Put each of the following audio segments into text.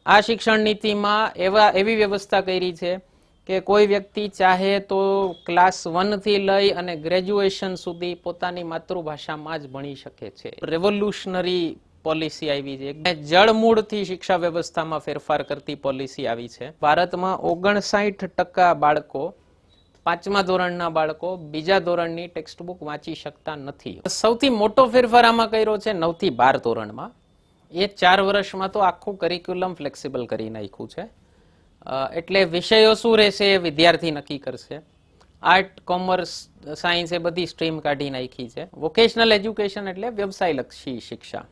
આ શિક્ષણ નીતિમાં એવી વ્યવસ્થા કરી છે કે કોઈ વ્યક્તિ ચાહે તો ક્લાસ 1 થી લઈ અને ગ્રેજ્યુએશન સુધી પોતાની માતૃભાષામાં જ ભણી શકે છે. રેવોલ્યુશનરી પોલિસી આવી છે. જળમૂળથી શિક્ષા વ્યવસ્થામાં ફેરફાર કરતી પોલિસી આવી છે. ભારતમાં 59% બાળકો 5મા ધોરણના બાળકો બીજા ધોરણની ટેક્સ્ટ બુક વાંચી શકતા નથી. સૌથી મોટો ફેરફાર આમાં કર્યો છે 9 થી 12 ધોરણમાં. એ 4 વર્ષમાં તો આખું કરિક્યુલમ ફ્લેક્સિબલ કરી નાખ્યું છે. એટલે વિષયો શું રહેશે એ વિદ્યાર્થી નક્કી કરશે. આર્ટ, કોમર્સ, સાયન્સ એ બધી સ્ટ્રીમ કાઢી નાખી છે. વોકેશનલ એજ્યુકેશન એટલે વ્યવસાયલક્ષી શિક્ષા.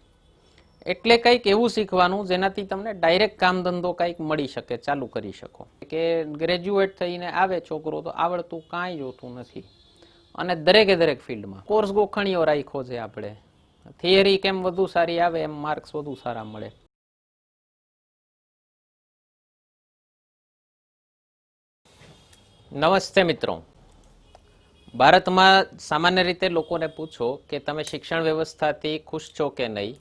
એટલે કંઈક એવું શીખવાનું જેનાથી તમને ડાયરેક્ટ કામ ધંધો કંઈક મળી શકે, ચાલુ કરી શકો. કે ગ્રેજ્યુએટ થઈને આવે છોકરો તો આવડતું કાંઈ જોતું નથી, અને દરેક ફિલ્ડમાં કોર્સ ગોખણીઓ રાખ્યો છે આપણે. થિયરી કેમ વધુ સારી આવે એમ માર્ક્સ વધુ સારા મળે. નમસ્તે મિત્રો. ભારતમાં સામાન્ય રીતે લોકોને પૂછો કે તમે શિક્ષણ વ્યવસ્થાથી ખુશ છો કે નહીં,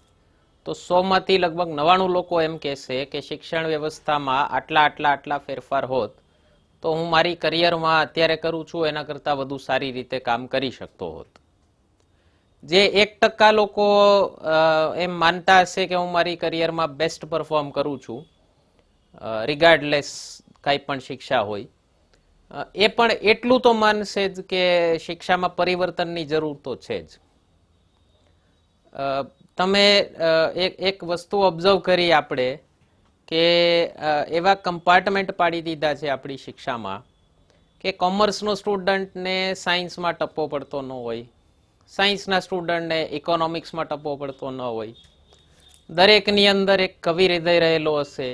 તો 100 માંથી લગભગ 99 લોકો એમ કહેશે કે શિક્ષણ વ્યવસ્થામાં આટલા ફેરફાર હોત તો હું મારી કરિયરમાં અત્યારે કરું છું એના કરતાં વધુ સારી રીતે કામ કરી શકતો હોત. જે 1% લોકો એમ માનતા હશે કે હું મારી કરિયરમાં બેસ્ટ પરફોર્મ કરું છું, રિગાર્ડલેસ કાંઈ પણ શિક્ષા હોય, એ પણ એટલું તો માનશે જ કે શિક્ષામાં પરિવર્તનની જરૂર તો છે જ. તમે એક વસ્તુ ઓબ્ઝર્વ કરી આપણે કે એવા કમ્પાર્ટમેન્ટ પાડી દીધા છે આપણી શિક્ષામાં કે કોમર્સનો સ્ટુડન્ટને સાયન્સમાં ટપ્પો પડતો ન હોય, સાયન્સના સ્ટુડન્ટને ઇકોનોમિક્સમાં ટપ્પો પડતો ન હોય. દરેકની અંદર એક કવિ હૃદય રહેલો હશે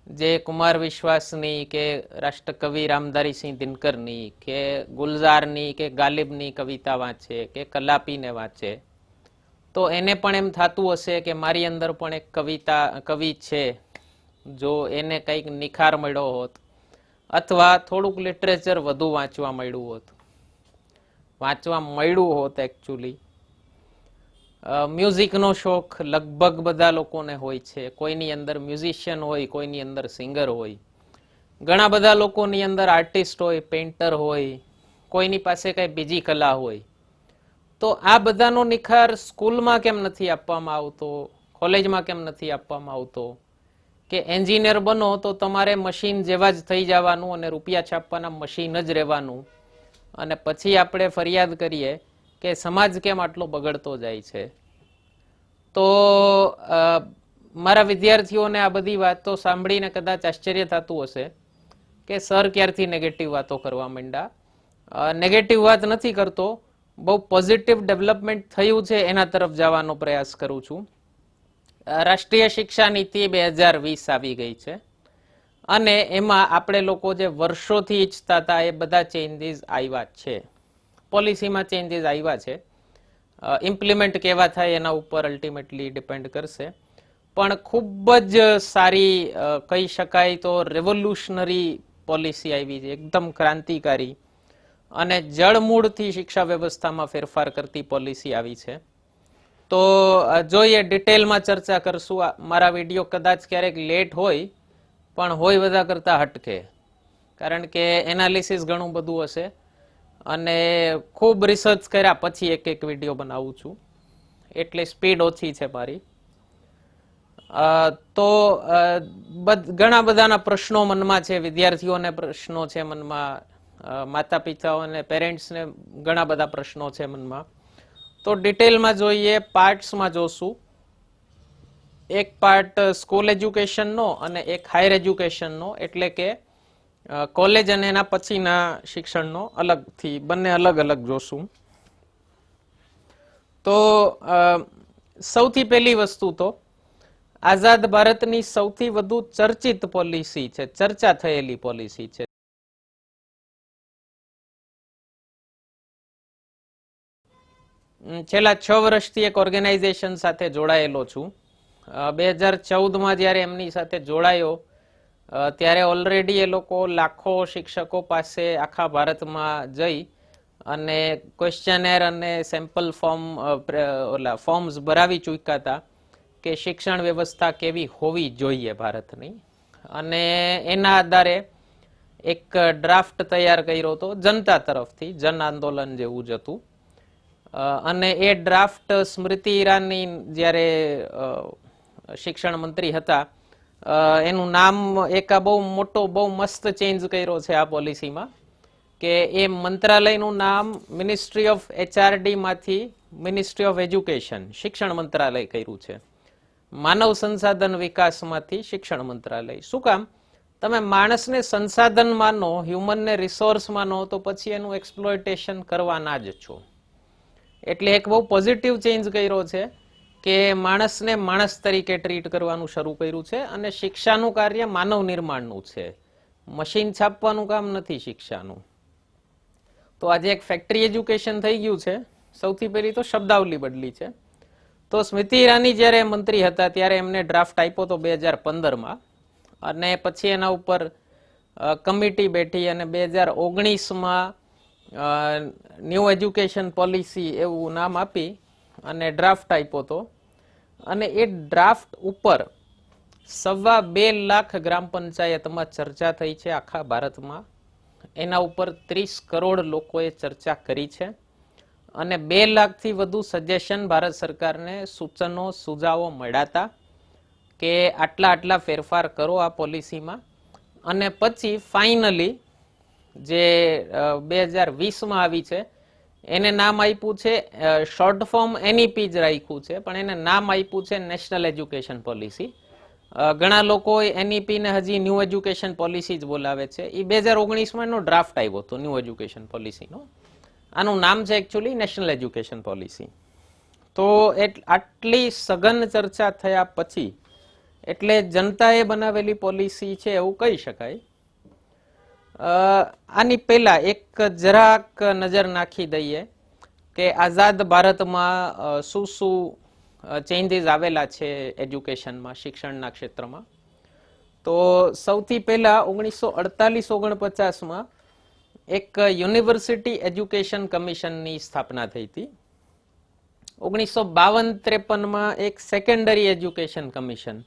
જે કુમાર વિશ્વાસની કે રાષ્ટ્રકવિ રામધારીસિંહ દિનકરની કે ગુલઝારની કે ગાલિબની કવિતા વાંચે કે કલાપીને વાંચે તો એને પણ એમ થતું હશે કે મારી અંદર પણ એક કવિ છે. જો એને કંઈક નિખાર મળ્યો હોત અથવા થોડુંક લિટરેચર વધુ વાંચવા મળ્યું હોત એકચ્યુઅલી. મ્યુઝિકનો શોખ લગભગ બધા લોકોને હોય છે. કોઈની અંદર મ્યુઝિશિયન હોય, કોઈની અંદર સિંગર હોય, ઘણા બધા લોકોની અંદર આર્ટિસ્ટ હોય, પેઇન્ટર હોય, કોઈની પાસે કઈ બીજી કલા હોય. તો આ બધાનો નિખાર સ્કૂલમાં કેમ નથી આપવામાં આવતો, કોલેજમાં કેમ નથી આપવામાં આવતો? કે એન્જિનિયર બનો તો તમારે મશીન જેવા જ થઈ જવાનું અને રૂપિયા છાપવાના મશીન જ રહેવાનું, અને પછી આપણે ફરિયાદ કરીએ કે સમાજ કેમ આટલો બગડતો જાય છે. તો મારા વિદ્યાર્થીઓને આ બધી વાતો સાંભળીને કદાચ આશ્ચર્ય થતું હશે કે સર ક્યારથી નેગેટિવ વાતો કરવા માંડ્યા. નેગેટિવ વાત નથી કરતો, બહુ પોઝિટિવ ડેવલપમેન્ટ થયું છે એના તરફ જવાનો પ્રયાસ કરું છું. રાષ્ટ્રીય શિક્ષા નીતિ 2020 આવી ગઈ છે, અને એમાં આપણે લોકો જે વર્ષોથી ઈચ્છતા હતા એ બધા ચેન્જીસ આવ્યા છે. પોલિસીમાં ચેન્જીસ આવ્યા છે. ઇમ્પ્લિમેન્ટ કેવા થાય એના ઉપર અલ્ટિમેટલી ડિપેન્ડ કરશે. પણ ખૂબ જ સારી કહી શકાય તો રેવોલ્યુશનરી પોલિસી આવી છે, એકદમ ક્રાંતિકારી અને જળમૂળથી શિક્ષા વ્યવસ્થામાં ફેરફાર કરતી પોલિસી આવી છે. તો જોઈએ ડિટેલમાં ચર્ચા કરશું. મારા વિડીયો કદાચ ક્યારેક લેટ હોય, પણ હોય બધા કરતા હટકે, કારણ કે એનાલિસિસ ઘણું બધું હશે અને ખૂબ રિસર્ચ કર્યા પછી એક વિડીયો બનાવું છું, એટલે સ્પીડ ઓછી છે મારી. તો ઘણા બધાના પ્રશ્નો મનમાં છે, વિદ્યાર્થીઓને પ્રશ્નો છે મનમાં, માતા પિતાઓને, પેરેન્ટ્સને ઘણા બધા પ્રશ્નો છે મનમાં. તો ડિટેલમાં જોઈએ, પાર્ટ્સમાં જોશું. એક પાર્ટ સ્કૂલ એજ્યુકેશનનો અને એક હાયર એજ્યુકેશનનો, એટલે કે કોલેજ અને એના પછીના શિક્ષણનો અલગથી, બંને અલગ જોશું. તો સૌથી પહેલી વસ્તુ તો આઝાદ ભારતની સૌથી વધુ ચર્ચિત પોલિસી છે, ચર્ચા થયેલી પોલિસી છે. છેલ્લા 6 વર્ષથી એક ઓર્ગેનાઇઝેશન સાથે જોડાયેલો છું. 2014માં જ્યારે એમની સાથે જોડાયો ત્યારે ઓલરેડી એ લોકો લાખો શિક્ષકો પાસે આખા ભારતમાં જઈ અને ક્વેશ્ચનેર અને સેમ્પલ ફોર્મ્સ ભરાવી ચૂક્યા હતા કે શિક્ષણ વ્યવસ્થા કેવી હોવી જોઈએ ભારતની, અને એના આધારે એક ડ્રાફ્ટ તૈયાર કર્યો હતો જનતા તરફથી, જન આંદોલન જેવું જ હતું. અને એ ડ્રાફ્ટ સ્મૃતિ ઈરાની જ્યારે શિક્ષણ મંત્રી હતા, એનું નામ એક બહુ મોટો બહુ મસ્ત ચેન્જ કર્યો છે આ પોલિસીમાં, કે એ મંત્રાલયનું નામ મિનિસ્ટ્રી ઓફ HRD માંથી મિનિસ્ટ્રી ઓફ એજ્યુકેશન, શિક્ષણ મંત્રાલય કર્યું છે. માનવ સંસાધન વિકાસમાંથી શિક્ષણ મંત્રાલય. શું કામ? તમે માણસને સંસાધન માનો, હ્યુમનને રિસોર્સ માનો, તો પછી એનું એક્સપ્લોઇટેશન કરવાના જ છો. એટલે એક બહુ પોઝિટિવ ચેન્જ કર્યો છે કે માણસને માણસ તરીકે ટ્રીટ કરવાનું શરૂ કર્યું છે, અને શિક્ષાનું કાર્ય માનવ નિર્માણનું છે, મશીન છાપવાનું કામ નથી શિક્ષાનું. તો આજે એક ફેક્ટરી એજ્યુકેશન થઈ ગયું છે. સૌથી પહેલી તો શબ્દાવલી બદલી છે. તો સ્મૃતિ ઈરાની જ્યારે મંત્રી હતા ત્યારે એમને ડ્રાફ્ટ આપ્યો તો 2015માં, અને પછી એના ઉપર કમિટી બેઠી અને 2019માં ન્યૂ એજ્યુકેશન પોલિસી એવું નામ આપી અને ડ્રાફ્ટ આપ્યો હતો. અને એ ડ્રાફ્ટ ઉપર 2.25 લાખ ગ્રામ પંચાયતમાં ચર્ચા થઈ છે આખા ભારતમાં. એના ઉપર 30 કરોડ લોકોએ ચર્ચા કરી છે, અને 2 લાખથી વધુ સજેશન ભારત સરકારને, સૂચનો સુઝાવો મળ્યા હતા કે આટલા ફેરફાર કરો આ પોલિસીમાં. અને પછી ફાઇનલી જે 2020માં આવી છે એને નામ આપ્યું છે, શોર્ટ ફોર્મ NEP જ રાખ્યું છે, પણ એને નામ આપ્યું છે નેશનલ એજ્યુકેશન પોલિસી. ઘણા લોકો NEP ને હજી ન્યૂ એજ્યુકેશન પોલિસી જ બોલાવે છે. એ 2019માં એનો ડ્રાફ્ટ આવ્યો હતો ન્યૂ એજ્યુકેશન પોલિસીનો. આનું નામ છે એકચ્યુઅલી નેશનલ એજ્યુકેશન પોલિસી. તો આટલી સઘન ચર્ચા થયા પછી એટલે જનતાએ બનાવેલી પોલિસી છે એવું કહી શકાય. આની પહેલા એક જરાક નજર નાખી દઈએ કે આઝાદ ભારતમાં શું શું ચેન્જીસ આવેલા છે એજ્યુકેશનમાં, શિક્ષણના ક્ષેત્રમાં. તો સૌથી પહેલા 1948-49માં એક યુનિવર્સિટી એજ્યુકેશન કમિશનની સ્થાપના થઈ હતી. 1952-53માં એક સેકન્ડરી એજ્યુકેશન કમિશન,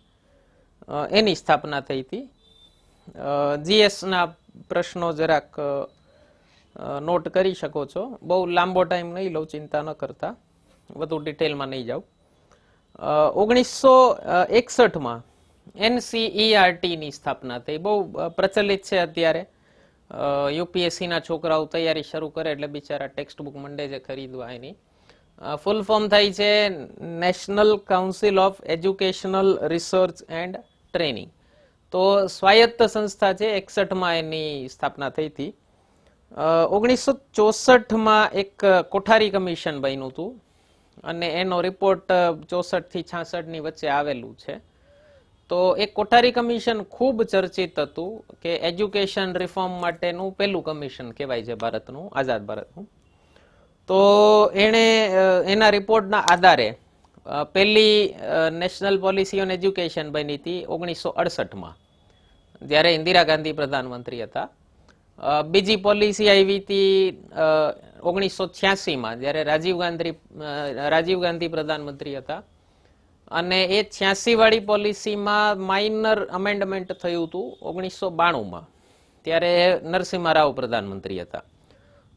એની સ્થાપના થઈ હતી. GSના પ્રશ્નો જરાક નોટ કરી શકો છો. બહુ લાંબો ટાઈમ નહીં લઉં, ચિંતા ન કરતા, વધુ ડિટેલમાં નહીં જાઉં. 1961માં NCERTની સ્થાપના થઈ. બહુ પ્રચલિત છે અત્યારે. UPSCના છોકરાઓ તૈયારી શરૂ કરે એટલે બિચારા ટેક્સ્ટ બુક મંડે છે ખરીદવા. એની ફૂલ ફોર્મ થાય છે national council of educational research and training. તો સ્વાયત્ત સંસ્થા છે. 61માં એની સ્થાપના થઈ હતી. 1964માં એક કોઠારી કમિશન બન્યું હતું, અને એનો રિપોર્ટ 64 થી 66ની વચ્ચે આવેલું છે. તો એક કોઠારી કમિશન ખૂબ ચર્ચિત હતું કે એજ્યુકેશન રિફોર્મ માટેનું પહેલું કમિશન કહેવાય છે ભારતનું, આઝાદ ભારતનું. તો એણે એના રિપોર્ટના આધારે પહેલી નેશનલ પોલિસી ઓન એજ્યુકેશન બની હતી 1968માં, જ્યારે ઇન્દિરા ગાંધી પ્રધાનમંત્રી હતા. બીજી પોલિસી આવી હતી 1986માં, જ્યારે રાજીવ ગાંધી પ્રધાનમંત્રી હતા. અને એ 86 વાળી પોલિસીમાં માઇનર અમેન્ડમેન્ટ થયું હતું 1992માં, ત્યારે નરસિંહ રાવ પ્રધાનમંત્રી હતા.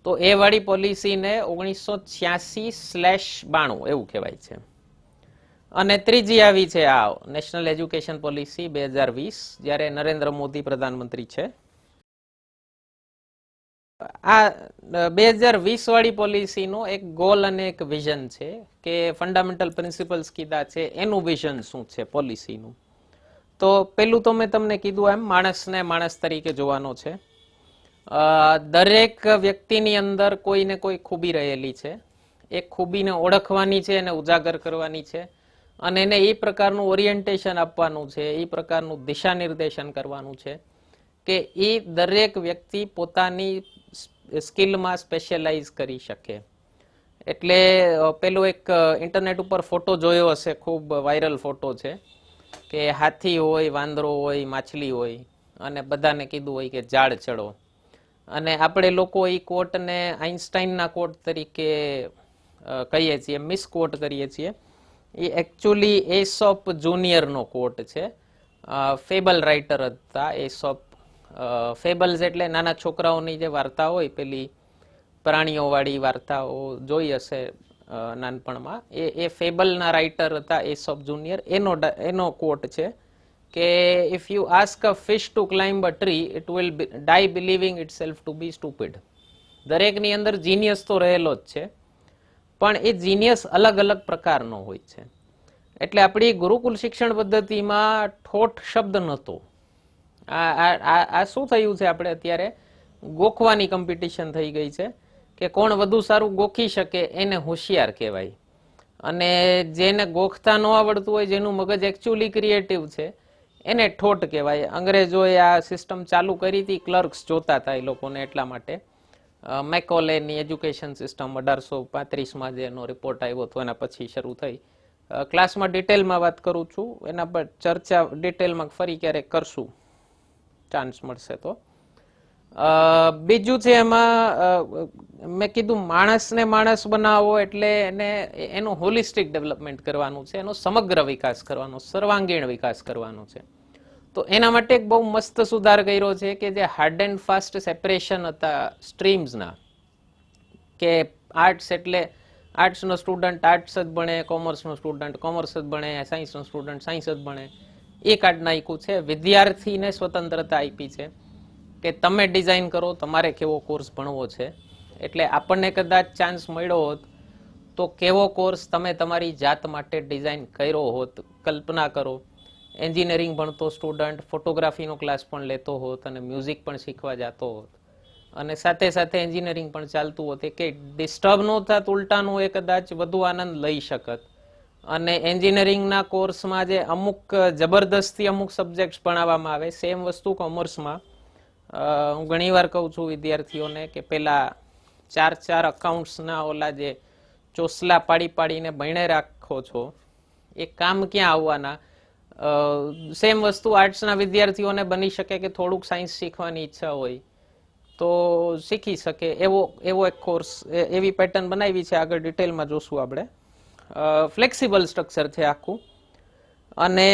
તો એ વાળી પોલિસીને 1986/92 એવું કહેવાય છે. અને ત્રીજી આવી છે આ નેશનલ એજ્યુકેશન પોલિસી 2020, જ્યારે નરેન્દ્ર મોદી પ્રધાનમંત્રી છે. આ 2020 વાળી પોલિસીનો એક ગોલ અને એક વિઝન છે કે ફંડામેન્ટલ પ્રિન્સિપલ્સ કીધા છે, એનું વિઝન શું છે પોલિસીનું. તો પેલું તો મેં તમને કીધું એમ, માણસને માણસ તરીકે જોવાનો છે. દરેક વ્યક્તિની અંદર કોઈ ને કોઈ ખૂબી રહેલી છે. એ ખૂબીને ઓળખવાની છે, એને ઉજાગર કરવાની છે, અને એને એ પ્રકારનું ઓરિએન્ટેશન આપવાનું છે, એ પ્રકારનું દિશા નિર્દેશન કરવાનું છે કે એ દરેક વ્યક્તિ પોતાની સ્કિલમાં સ્પેશિયલાઇઝ કરી શકે. એટલે પેલો એક ઇન્ટરનેટ ઉપર ફોટો જોયો હશે, ખૂબ વાયરલ ફોટો છે, કે હાથી હોય, વાંદરો હોય, માછલી હોય, અને બધાને કીધું હોય કે ઝાડ ચડો. અને આપણે લોકો એ કોટને આઇન્સ્ટાઈનના કોટ તરીકે કહીએ છીએ, મિસકોટ કરીએ છીએ, એ એકચ્યુઅલી એસોપ જુનિયરનો કોટ છે. ફેબલ રાઇટર હતા એસોપ. ફેબલ્સ એટલે નાના છોકરાઓની જે વાર્તા હોય, પેલી પ્રાણીઓવાળી વાર્તાઓ જોઈ હશે નાનપણમાં, એ ફેબલના રાઇટર હતા એસોપ જુનિયર. એનો કોટ છે કે if you ask a fish to climb a tree, it will die believing itself to be stupid. દરેકની અંદર જીનિયસ તો રહેલો જ છે, પણ એ જીનિયસ અલગ અલગ પ્રકારનો હોય છે. એટલે આપણી ગુરુકુલ શિક્ષણ પદ્ધતિમાં ઠોઠ શબ્દ નહોતો. આ શું થયું છે, આપણે અત્યારે ગોખવાની કોમ્પિટિશન થઈ ગઈ છે કે કોણ વધુ સારું ગોખી શકે એને હોશિયાર કહેવાય, અને જેને ગોખતા ન આવડતું હોય, જેનું મગજ એકચ્યુઅલી ક્રિએટિવ છે, એને ઠોઠ કહેવાય. અંગ્રેજોએ આ સિસ્ટમ ચાલુ કરી હતી, ક્લર્ક્સ જોતા હતા એ લોકોને, એટલા માટે મેકોલેની એજ્યુકેશન સિસ્ટમ 1835માં જે એનો રિપોર્ટ આવ્યો હતો એના પછી શરૂ થઈ. ક્લાસમાં ડિટેલમાં વાત કરું છું, એના પર ચર્ચા ડિટેલમાં ફરી ક્યારેક કરશું, ચાન્સ મળશે તો. બીજું છે એમાં મેં કીધું માણસને માણસ બનાવવો એટલે એનું હોલિસ્ટિક ડેવલપમેન્ટ કરવાનું છે, એનો સમગ્ર વિકાસ કરવાનો, સર્વાંગીણ વિકાસ કરવાનો છે. તો એના માટે એક બહુ મસ્ત સુધાર કર્યો છે કે જે હાર્ડ એન્ડ ફાસ્ટ સેપરેશન હતા સ્ટ્રીમ્સના, કે આર્ટ્સ એટલે આર્ટ્સનો સ્ટુડન્ટ આર્ટ્સ જ ભણે, કોમર્સનો સ્ટુડન્ટ કોમર્સ જ ભણે, સાયન્સનો સ્ટુડન્ટ સાયન્સ જ ભણે, એ કાઢ નાખ્યું છે. વિદ્યાર્થીને સ્વતંત્રતા આપી છે કે તમે ડિઝાઇન કરો તમારે કેવો કોર્સ ભણવો છે. એટલે આપણને કદાચ ચાન્સ મળ્યો હોત તો કેવો કોર્સ તમે તમારી જાત માટે ડિઝાઇન કર્યો હોત, કલ્પના કરો. એન્જિનિયરિંગ ભણતો સ્ટુડન્ટ ફોટોગ્રાફીનો ક્લાસ પણ લેતો હોત અને મ્યુઝિક પણ શીખવા જતો હોત, અને સાથે સાથે એન્જિનિયરિંગ પણ ચાલતું હોત, કે ડિસ્ટર્બ ન થાત, ઉલટાનું એ કદાચ વધુ આનંદ લઈ શકત. અને એન્જિનિયરિંગના કોર્સમાં જે અમુક જબરદસ્તી અમુક સબ્જેક્ટ્સ ભણાવવામાં આવે, સેમ વસ્તુ કોમર્સમાં. હું ઘણીવાર કહું છું વિદ્યાર્થીઓને કે પેલા ચાર અકાઉન્ટ્સના ઓલા જે ચોસલા પાડીને ભણે રાખો છો, એ કામ ક્યાં આવવાના? સેમ વસ્તુ આર્ટ્સના વિદ્યાર્થીઓને બની શકે કે થોડુંક સાયન્સ શીખવાની ઈચ્છા હોય તો શીખી શકે, એવો એક કોર્સ, એવી પેટર્ન બનાવી છે, આગળ ડિટેલમાં જોશું આપણે. ફ્લેક્સિબલ સ્ટ્રક્ચર છે આખું, અને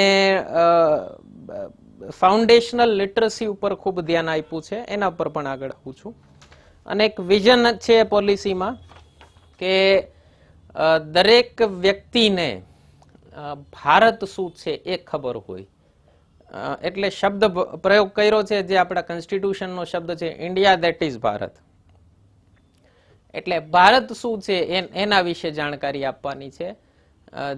ફાઉન્ડેશનલ લિટરસી ઉપર ખૂબ ધ્યાન આપ્યું છે, એના પર પણ આગળ આવું છું. અને એક વિઝન છે પોલિસીમાં કે દરેક વ્યક્તિને ભારત શું છે એ ખબર હોય. એટલે શબ્દ પ્રયોગ કર્યો છે જે આપણા કોન્સ્ટિટ્યુશનનો શબ્દ છે, ઇન્ડિયા ધેટ ઇઝ ભારત. એટલે ભારત શું છે એના વિશે જાણકારી આપવાની છે.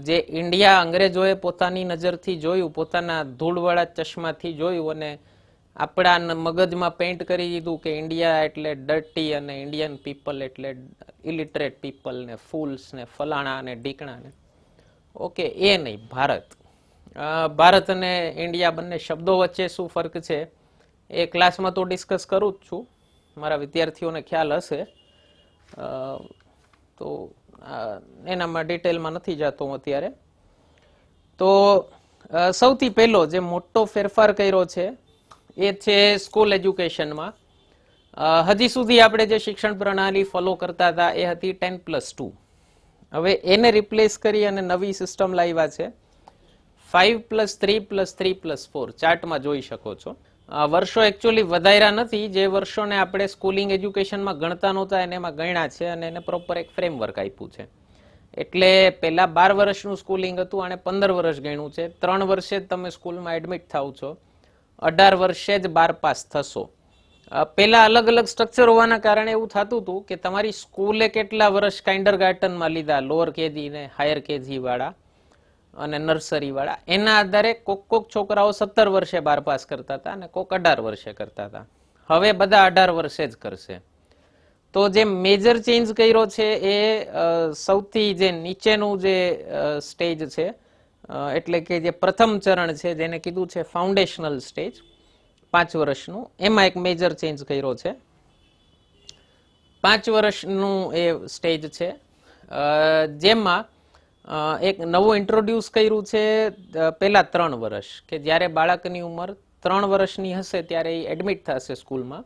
જે ઇન્ડિયા અંગ્રેજોએ પોતાની નજરથી જોયું, પોતાના ધૂળવાળા ચશ્માથી જોયું, અને આપણા મગજમાં પેઇન્ટ કરી દીધું કે ઇન્ડિયા એટલે ડર્ટી અને ઇન્ડિયન પીપલ એટલે ઇલિટરેટ પીપલ ને ફૂલ્સ ને ફલાણા ને ઢીકણા ને. ઓકે, એ નહીં, ભારત. ભારત અને ઇન્ડિયા બંને શબ્દો વચ્ચે શું ફરક છે એ ક્લાસમાં તો ડિસ્કસ કરું જ છું, મારા વિદ્યાર્થીઓને ખ્યાલ હશે, તો એનામાં ડિટેલમાં નથી જતો હું અત્યારે. તો સૌથી પહેલો જે મોટો ફેરફાર કર્યો છે એ છે સ્કૂલ એજ્યુકેશનમાં. હજી સુધી આપણે જે શિક્ષણ પ્રણાલી ફોલો કરતા હતા એ હતી 10+2. હવે એને રિપ્લેસ કરી અને નવી સિસ્ટમ લાવ્યા છે 5+3+3+4. ચાર્ટમાં જોઈ શકો છો. વર્ષો એકચ્યુઅલી વધાર્યા નથી, જે વર્ષોને આપણે સ્કૂલિંગ એજ્યુકેશનમાં ગણતા નહોતા એને એમાં ગણ્યા છે, અને એને પ્રોપર એક ફ્રેમવર્ક આપ્યું છે. એટલે પેલા 12 વર્ષનું સ્કૂલિંગ હતું, અને 15 વર્ષ ગણ્યું છે. 3 વર્ષે જ તમે સ્કૂલમાં એડમિટ થાવ છો, 18 વર્ષે જ 12 પાસ થશો. પેલા અલગ અલગ સ્ટ્રક્ચર હોવાના કારણે એવું થતું હતું કે તમારી સ્કૂલે કેટલા વર્ષ કાઇન્ડર ગાર્ટનમાં લીધા, લોઅર કેજી ને હાયર કેજી વાળા અને નર્સરી વાળા, એના આધારે કોક છોકરાઓ 17 વર્ષે 12 પાસ કરતા હતા અને કોક 18 વર્ષે કરતા હતા. હવે બધા 18 વર્ષે જ કરશે. તો જે મેજર ચેન્જ કર્યો છે એ સૌથી જે નીચેનું જે સ્ટેજ છે, એટલે કે જે પ્રથમ ચરણ છે, જેને કીધું છે ફાઉન્ડેશનલ સ્ટેજ, 5 વર્ષનું, એમાં એક મેજર ચેન્જ કર્યો છે. 5 વર્ષનું એ સ્ટેજ છે, જેમાં એક નવું ઇન્ટ્રોડ્યુસ કર્યું છે પેલા 3 વર્ષ, કે જ્યારે બાળકની ઉંમર 3 વર્ષની હશે ત્યારે એ એડમિટ થશે સ્કૂલમાં.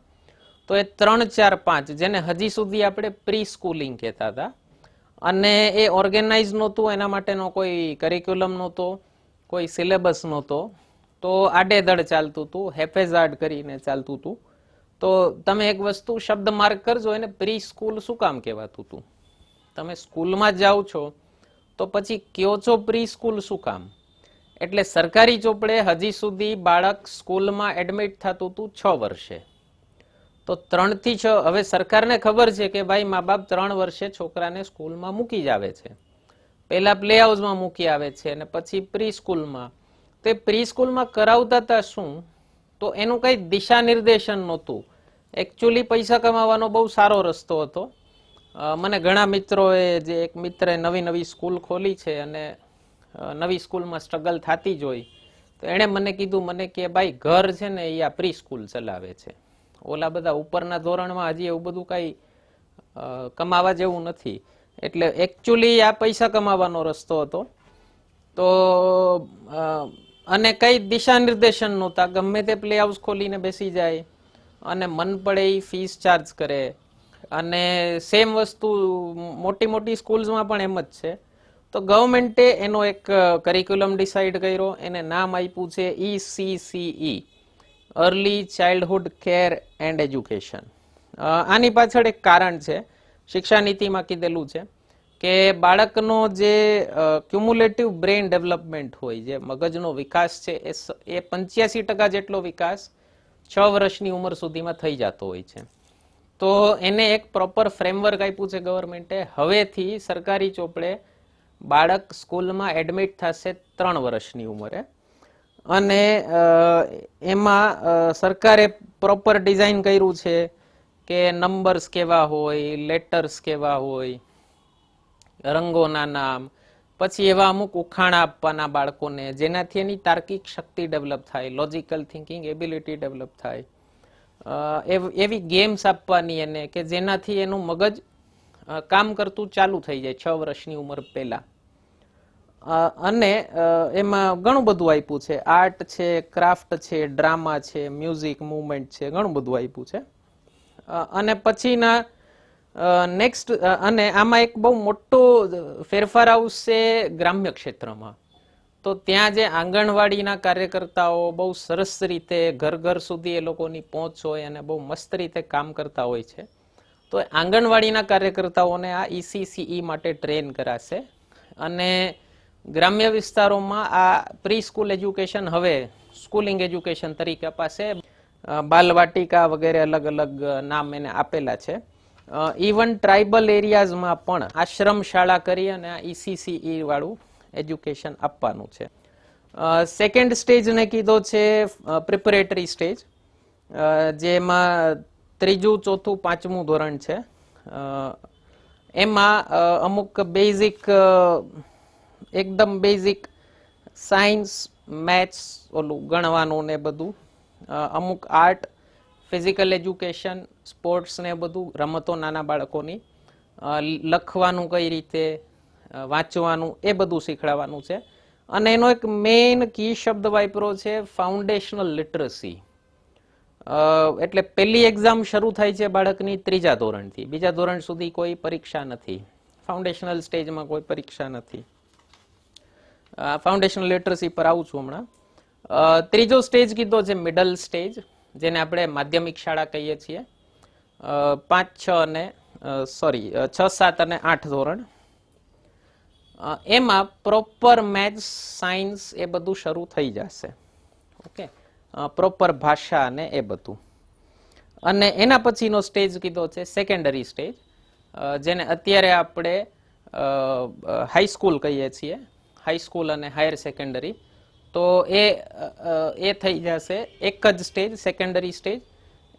તો એ 3, 4, 5, જેને હજી સુધી આપણે પ્રી સ્કૂલિંગ કહેતા હતા, અને એ ઓર્ગેનાઇઝ નહોતું, એના માટેનો કોઈ કરિક્યુલમ નહોતો, કોઈ સિલેબસ નહોતો, તો આડેધડ ચાલતું હતું, હેફેઝાર્ડ કરીને ચાલતું હતું. તો તમે એક વસ્તુ શબ્દ માર્ક કરજો, એને પ્રી સ્કૂલ શું કામ કહેવાતું હતું? તમે સ્કૂલમાં જાઓ છો તો પછી કયો છો પ્રી સ્કૂલ શું કામ? એટલે સરકારી ચોપડે હજી સુધી બાળક સ્કૂલમાં એડમિટ થતું હતું 6 વર્ષે. તો 3 થી 6 હવે સરકારને ખબર છે કે ભાઈ મા બાપ 3 વર્ષે છોકરાને સ્કૂલમાં મૂકી જ આવે છે. પહેલા પ્લે હાઉસમાં મૂકી આવે છે અને પછી પ્રી સ્કૂલમાં. તે પ્રી સ્કૂલમાં કરાવતા હતા શું? તો એનું કઈ દિશા નિર્દેશન નહોતું. એકચ્યુઅલી પૈસા કમાવાનો બહુ સારો રસ્તો હતો. મને ઘણા મિત્રોએ, જે એક મિત્રે નવી સ્કૂલ ખોલી છે અને નવી સ્કૂલમાં સ્ટ્રગલ થતી જ હોય, તો એણે મને કીધું, મને કે ભાઈ ઘર છે ને એ આ પ્રી સ્કૂલ ચલાવે છે, ઓલા બધા ઉપરના ધોરણમાં હજી એવું બધું કઈ કમાવા જેવું નથી. એટલે એકચ્યુઅલી આ પૈસા કમાવાનો રસ્તો હતો. તો અને કઈ દિશા નિર્દેશન નહોતા, ગમે તે પ્લે હાઉસ ખોલીને બેસી જાય અને મન પડે એ ફીસ ચાર્જ કરે. અને સેમ વસ્તુ મોટી સ્કૂલ્સમાં પણ એમ જ છે. તો ગવર્મેન્ટે એનો એક કરિક્યુલમ ડિસાઇડ કર્યો, એને નામ આપ્યું છે ECCE, early childhood care and education. આની પાછળ એક કારણ છે, શિક્ષા નીતિમાં કીધેલું છે કે બાળકનો જે ક્યુમ્યુલેટિવ બ્રેઇન ડેવલપમેન્ટ હોય, જે મગજનો વિકાસ છે, એ 85% જેટલો વિકાસ 6 વર્ષની ઉંમર સુધીમાં થઈ જતો હોય છે. તો એને એક પ્રોપર ફ્રેમવર્ક આપ્યું છે ગવર્મેન્ટે. હવેથી સરકારી ચોપડે બાળક સ્કૂલમાં એડમિટ થશે 3 વર્ષની ઉંમરે, અને એમાં સરકારે પ્રોપર ડિઝાઇન કર્યું છે કે નંબર્સ કેવા હોય, લેટર્સ કેવા હોય, રંગોના નામ, પછી એવા અમુક ઉખાણા આપવાના બાળકોને જેનાથી એની તાર્કિક શક્તિ ડેવલપ થાય, લોજિકલ થિંકિંગ એબિલિટી ડેવલપ થાય. એવી ગેમ્સ આપવાની એને કે જેનાથી એનું મગજ કામ કરતું ચાલુ થઈ જાય 6 વર્ષની ઉંમર પહેલા. અને એમાં ઘણું બધું આપ્યું છે, આર્ટ છે, ક્રાફ્ટ છે, ડ્રામા છે, મ્યુઝિક, મુવમેન્ટ છે, ઘણું બધું આપ્યું છે. અને પછીના નેક્સ્ટ, અને આમાં એક બહુ મોટો ફેરફાર આવશે ગ્રામ્ય ક્ષેત્રમાં. તો ત્યાં જે આંગણવાડીના કાર્યકર્તાઓ બહુ સરસ રીતે ઘર સુધી એ લોકોની પહોંચ હોય અને બહુ મસ્ત રીતે કામ કરતા હોય છે, તો આંગણવાડીના કાર્યકર્તાઓને આ ECCE માટે ટ્રેન કરાશે. અને ગ્રામ્ય વિસ્તારોમાં આ પ્રી સ્કૂલ એજ્યુકેશન હવે સ્કૂલિંગ એજ્યુકેશન તરીકે અપાશે. બાલવાટિકા વગેરે અલગ અલગ નામ એને આપેલા છે. ઇવન ટ્રાઇબલ એરિયાઝમાં પણ આશ્રમ શાળા કરી અને આ ECCE વાળું એજ્યુકેશન આપવાનું છે. સેકન્ડ સ્ટેજને કીધો છે પ્રિપરેટરી સ્ટેજ, જેમાં 3, 4, 5મું ધોરણ છે. એમાં અમુક બેઝિક, એકદમ બેઝિક સાયન્સ, મેથ્સ, ઓલું ગણવાનું ને બધું, અમુક આર્ટ, ફિઝિકલ એજ્યુકેશન, સ્પોર્ટ્સ ને બધું, રમતો નાના બાળકોની, લખવાનું કઈ રીતે, વાંચવાનું, એ બધું શીખડાવવાનું છે. અને એનો એક મેઇન કી શબ્દ વાપરો છે ફાઉન્ડેશનલ લિટરસી. એટલે પહેલી એક્ઝામ શરૂ થાય છે બાળકની 3જા ધોરણથી, 2જા ધોરણ સુધી કોઈ પરીક્ષા નથી, ફાઉન્ડેશનલ સ્ટેજમાં કોઈ પરીક્ષા નથી. ફાઉન્ડેશનલ લિટરસી પર આવું છું હમણાં. 3જો સ્ટેજ કીધો છે મિડલ સ્ટેજ, જેને આપણે માધ્યમિક શાળા કહીએ છીએ. 6, 7 અને 8 ધોરણ. એમાં પ્રોપર મેથ્સ, સાયન્સ એ બધું શરૂ થઈ જશે. ઓકે, પ્રોપર ભાષા ને એ બધું. અને એના પછીનો સ્ટેજ કીધો છે સેકન્ડરી સ્ટેજ, જેને અત્યારે આપણે હાઈસ્કૂલ કહીએ છીએ, હાઈસ્કૂલ અને હાયર સેકન્ડરી. તો એ થઈ જશે એક જ સ્ટેજ, સેકન્ડરી સ્ટેજ.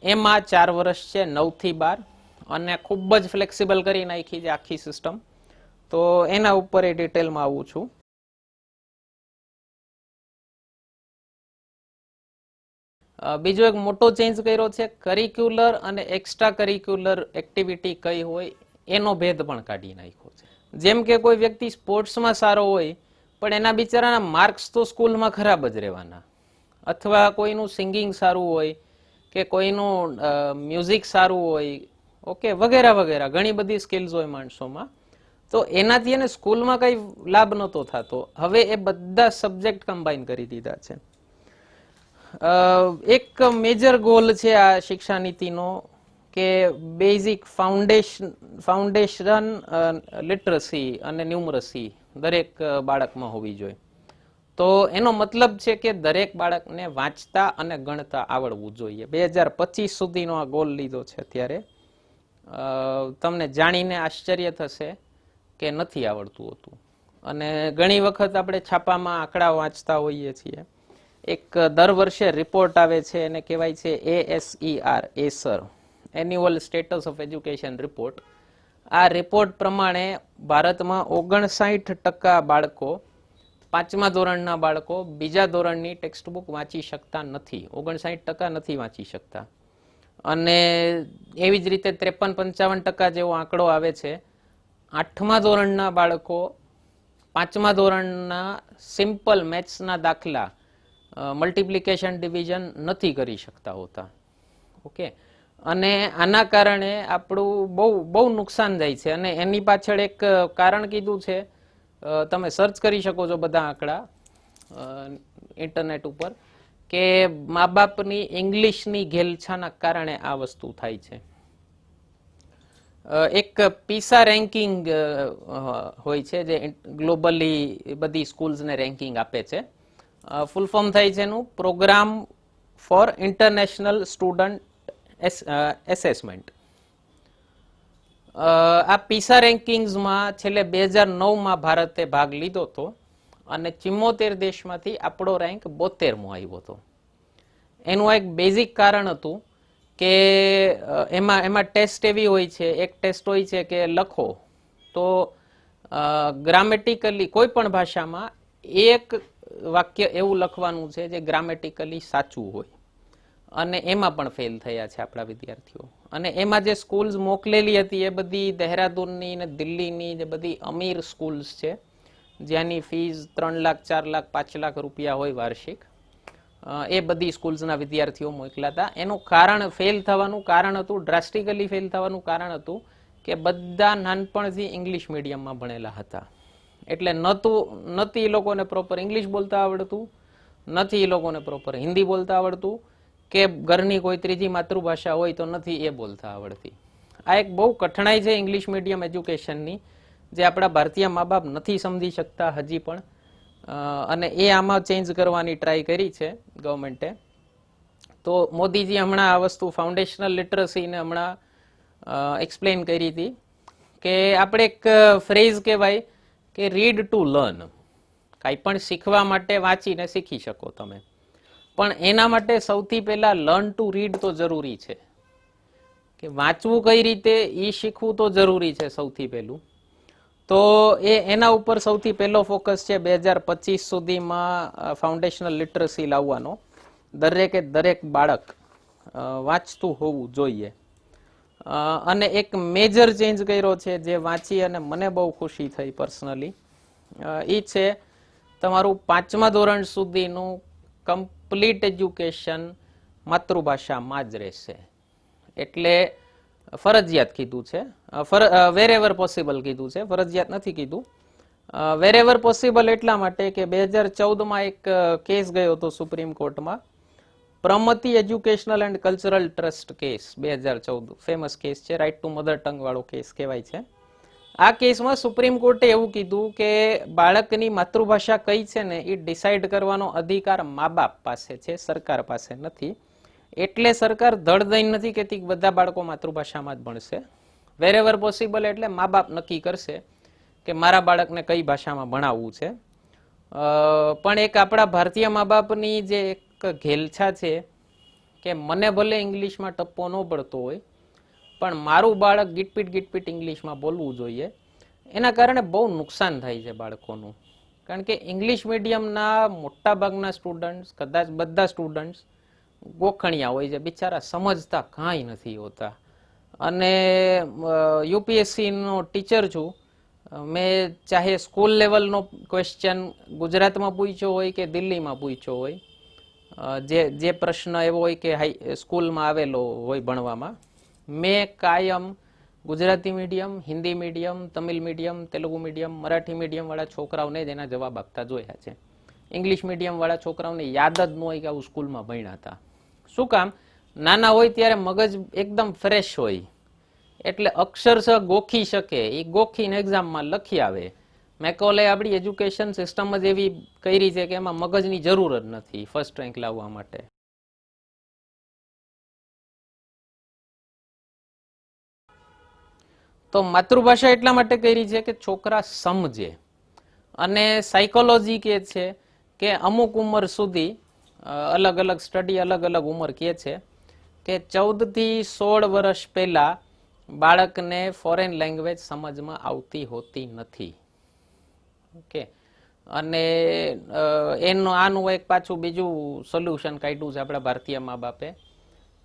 એમાં 4 વર્ષ છે, 9 થી 12, અને ખૂબ જ ફ્લેક્સિબલ કરી નાખી છે આખી સિસ્ટમ. તો એના ઉપર એ ડિટેલમાં આવું છું. બીજો એક મોટો ચેન્જ કર્યો છે, કરિક્યુલર અને એક્સ્ટ્રા કરિક્યુલર એક્ટિવિટી કઈ હોય એનો ભેદ પણ કાઢી નાખ્યો છે. જેમ કે કોઈ વ્યક્તિ સ્પોર્ટ્સમાં સારો હોય પણ એના બિચારાના માર્ક્સ તો સ્કૂલમાં ખરાબ જ રહેવાના, અથવા કોઈનું સિંગિંગ સારું હોય કે કોઈનું મ્યુઝિક સારું હોય, ઓકે, વગેરે વગેરે ઘણી બધી સ્કિલ્સ હોય માણસોમાં, તો એનાથી એને સ્કૂલમાં કઈ લાભ નહોતો થતો. હવે એ બધા સબ્જેક્ટ કમ્બાઈન કરી દીધા છે. એક મેજર ગોલ છે આ શિક્ષા નીતિનો કે બેઝિક ફાઉન્ડેશન લિટરસી અને ન્યુમરસી દરેક બાળકમાં હોવી જોઈએ. તો એનો મતલબ છે કે દરેક બાળકને વાંચતા અને ગણતા આવડવું જોઈએ. 2025 સુધીનો આ ગોલ લીધો છે અત્યારે. તમને જાણીને આશ્ચર્ય થશે કે નથી આવડતું હતું. અને ઘણી વખત આપણે છાપામાં આંકડા વાંચતા હોઈએ છીએ. એક દર વર્ષે રિપોર્ટ આવે છે એને કહેવાય છે ASER annual status of education report. આ રિપોર્ટ પ્રમાણે ભારતમાં 59% બાળકો, 5મા ધોરણના બાળકો બીજા ધોરણની ટેક્સ્ટ બુક વાંચી શકતા નથી. 59% નથી વાંચી શકતા. અને એવી જ રીતે 53-55% જેવો આંકડો આવે છે 8મા ધોરણના બાળકો 5મા ધોરણના સિમ્પલ મેથ્સના દાખલા, મલ્ટિપ્લિકેશન ડિવિઝન નથી કરી શકતા હોતા. ઓકે, અને આના કારણે આપણું બહુ નુકસાન જાય છે. અને એની પાછળ એક કારણ કીધું છે, તમે સર્ચ કરી શકો છો બધા આંકડા ઇન્ટરનેટ ઉપર, કે મા બાપની ઇંગ્લિશની ઘેલછાના કારણે આ વસ્તુ થાય છે. એક પીસા રેન્કિંગ હોય છે જે ગ્લોબલી બધી સ્કૂલ્સને રેન્કિંગ આપે છે. ફૂલ ફોર્મ થાય છે એનું program for international student assessment. આ પીસા રેન્કિંગ્સમાં છેલ્લે 2009માં ભારતે ભાગ લીધો હતો અને 74 દેશમાંથી આપણો રેન્ક 72મો આવ્યો હતો. એનું એક બેઝિક કારણ હતું કે એમાં ટેસ્ટ એવી હોય છે, એક ટેસ્ટ હોય છે કે લખો તો ગ્રામેટિકલી કોઈ પણ ભાષામાં એક વાક્ય એવું લખવાનું છે જે ગ્રામેટિકલી સાચું હોય. અને એમાં પણ ફેલ થયા છે આપણા વિદ્યાર્થીઓ. અને એમાં જે સ્કૂલ્સ મોકલેલી હતી એ બધી દહેરાદૂનની ને દિલ્હીની જે બધી અમીર સ્કૂલ્સ છે, જ્યાંની ફીસ 3 લાખ 4 લાખ 5 લાખ રૂપિયા હોય વાર્ષિક, એ બધી સ્કૂલ્સના વિદ્યાર્થીઓ મોકલ્યા હતા. એનું કારણ ફેલ થવાનું કારણ હતું, ડ્રાસ્ટિકલી ફેલ થવાનું કારણ હતું કે બધા નાનપણથી ઇંગ્લિશ મીડિયમમાં ભણેલા હતા. એટલે નથી એ લોકોને પ્રોપર ઇંગ્લિશ બોલતા આવડતું, નથી એ લોકોને પ્રોપર હિન્દી બોલતા આવડતું, કે ઘરની કોઈ ત્રીજી માતૃભાષા હોય તો નથી એ બોલતા આવડતી. આ એક બહુ કઠણાઈ છે ઇંગ્લિશ મીડિયમ એજ્યુકેશનની, જે આપણા ભારતીય મા બાપ નથી સમજી શકતા હજી પણ. અને એ આમાં ચેન્જ કરવાની ટ્રાય કરી છે ગવર્મેન્ટે. તો મોદીજી હમણાં આ વસ્તુ ફાઉન્ડેશનલ લિટરસીને હમણાં એક્સપ્લેન કરી હતી કે આપણે એક ફ્રેઝ કહેવાય કે રીડ ટુ લર્ન. કાંઈ પણ શીખવા માટે વાંચીને શીખી શકો તમે, પણ એના માટે સૌથી પહેલા લર્ન ટુ રીડ તો જરૂરી છે. કે વાંચવું કઈ રીતે એ શીખવું તો જરૂરી છે સૌથી પહેલું. તો એના ઉપર સૌથી પહેલો ફોકસ છે 2025 સુધીમાં ફાઉન્ડેશનલ લિટરસી લાવવાનો. દરેક બાળક વાંચતું હોવું જોઈએ. અને એક મેજર ચેન્જ કર્યો છે જે વાંચી અને મને બહુ ખુશી થઈ પર્સનલી, એ છે તમારું 5મા ધોરણ સુધીનું કમ્પ્લીટ એજ્યુકેશન માતૃભાષામાં જ રહેશે. એટલે ફરજિયાત કીધું છે, વેરેવર પોસિબલ કીધું છે, ફરજિયાત નથી કીધું. વેરેવર પોસિબલ એટલા માટે કે 2014માં એક કેસ ગયો હતો સુપ્રીમ કોર્ટમાં, Pramati educational and cultural trust case 2014, famous case છે, રાઇટ ટુ મધર ટંગ વાળો કેસ કહેવાય છે. આ કેસમાં સુપ્રીમ કોર્ટે એવું કીધું કે બાળકની માતૃભાષા કઈ છે ને એ ડિસાઇડ કરવાનો અધિકાર મા બાપ પાસે છે, સરકાર પાસે નથી. એટલે સરકાર ધડ દઈને નથી કહેતી કે બધા બાળકો માતૃભાષામાં જ ભણશે. વેરેવર પોસિબલ એટલે મા બાપ નક્કી કરશે કે મારા બાળકને કઈ ભાષામાં ભણાવવું છે. પણ એક આપણા ભારતીય મા બાપની જે એક ઘેલછા છે કે મને ભલે ઇંગ્લિશમાં ટપ્પો ન પડતો હોય પણ મારું બાળક ગીટપીટ ઇંગ્લિશમાં બોલવું જોઈએ. એના કારણે બહુ નુકસાન થાય છે બાળકોનું. કારણ કે ઇંગ્લિશ મીડિયમના મોટા ભાગના સ્ટુડન્ટ્સ, કદાચ બધા સ્ટુડન્ટ્સ ગોખણિયા હોય છે, બિચારા સમજતા કાંઈ નથી હોતા. અને યુપીએસસીનો ટીચર છું, મેં ચાહે સ્કૂલ લેવલનો ક્વેશ્ચન ગુજરાતમાં પૂછ્યો હોય કે દિલ્હીમાં પૂછ્યો હોય, જે પ્રશ્ન એવો હોય કે સ્કૂલમાં આવેલો હોય ભણવામાં, મેં કાયમ Gujarati medium, Hindi medium, Tamil medium, Telugu medium, Marathi medium વાળા છોકરાઓને જ એના જવાબ આપતા જોયા છે. ઇંગ્લિશ મીડિયમ વાળા છોકરાઓને યાદ જ ન હોય કે આવું સ્કૂલમાં ભણ્યા હતા. શું કામ? નાના હોય ત્યારે મગજ એકદમ ફ્રેશ હોય, એટલે અક્ષરશઃ ગોખી શકે, એ ગોખીને એક્ઝામમાં લખી આવે. મેકોલે આપણી એજ્યુકેશન સિસ્ટમ જ એવી કરી છે કે એમાં મગજની જરૂર જ નથી ફર્સ્ટ રેન્ક લાવવા માટે. તો માતૃભાષા એટલા માટે કરી છે કે છોકરા સમજે. અને સાયકોલોજી કે છે કે અમુક ઉંમર સુધી અલગ અલગ સ્ટડી અલગ અલગ ઉંમર કે છે કે 14 થી 16 વર્ષ પહેલા બાળકને ફોરેન લેંગ્વેજ સમજમાં આવતી હોતી નથી. ઓકે. અને એનું આનું એક પાછું બીજું સોલ્યુશન કાઢ્યું છે આપણા ભારતીય મા બાપે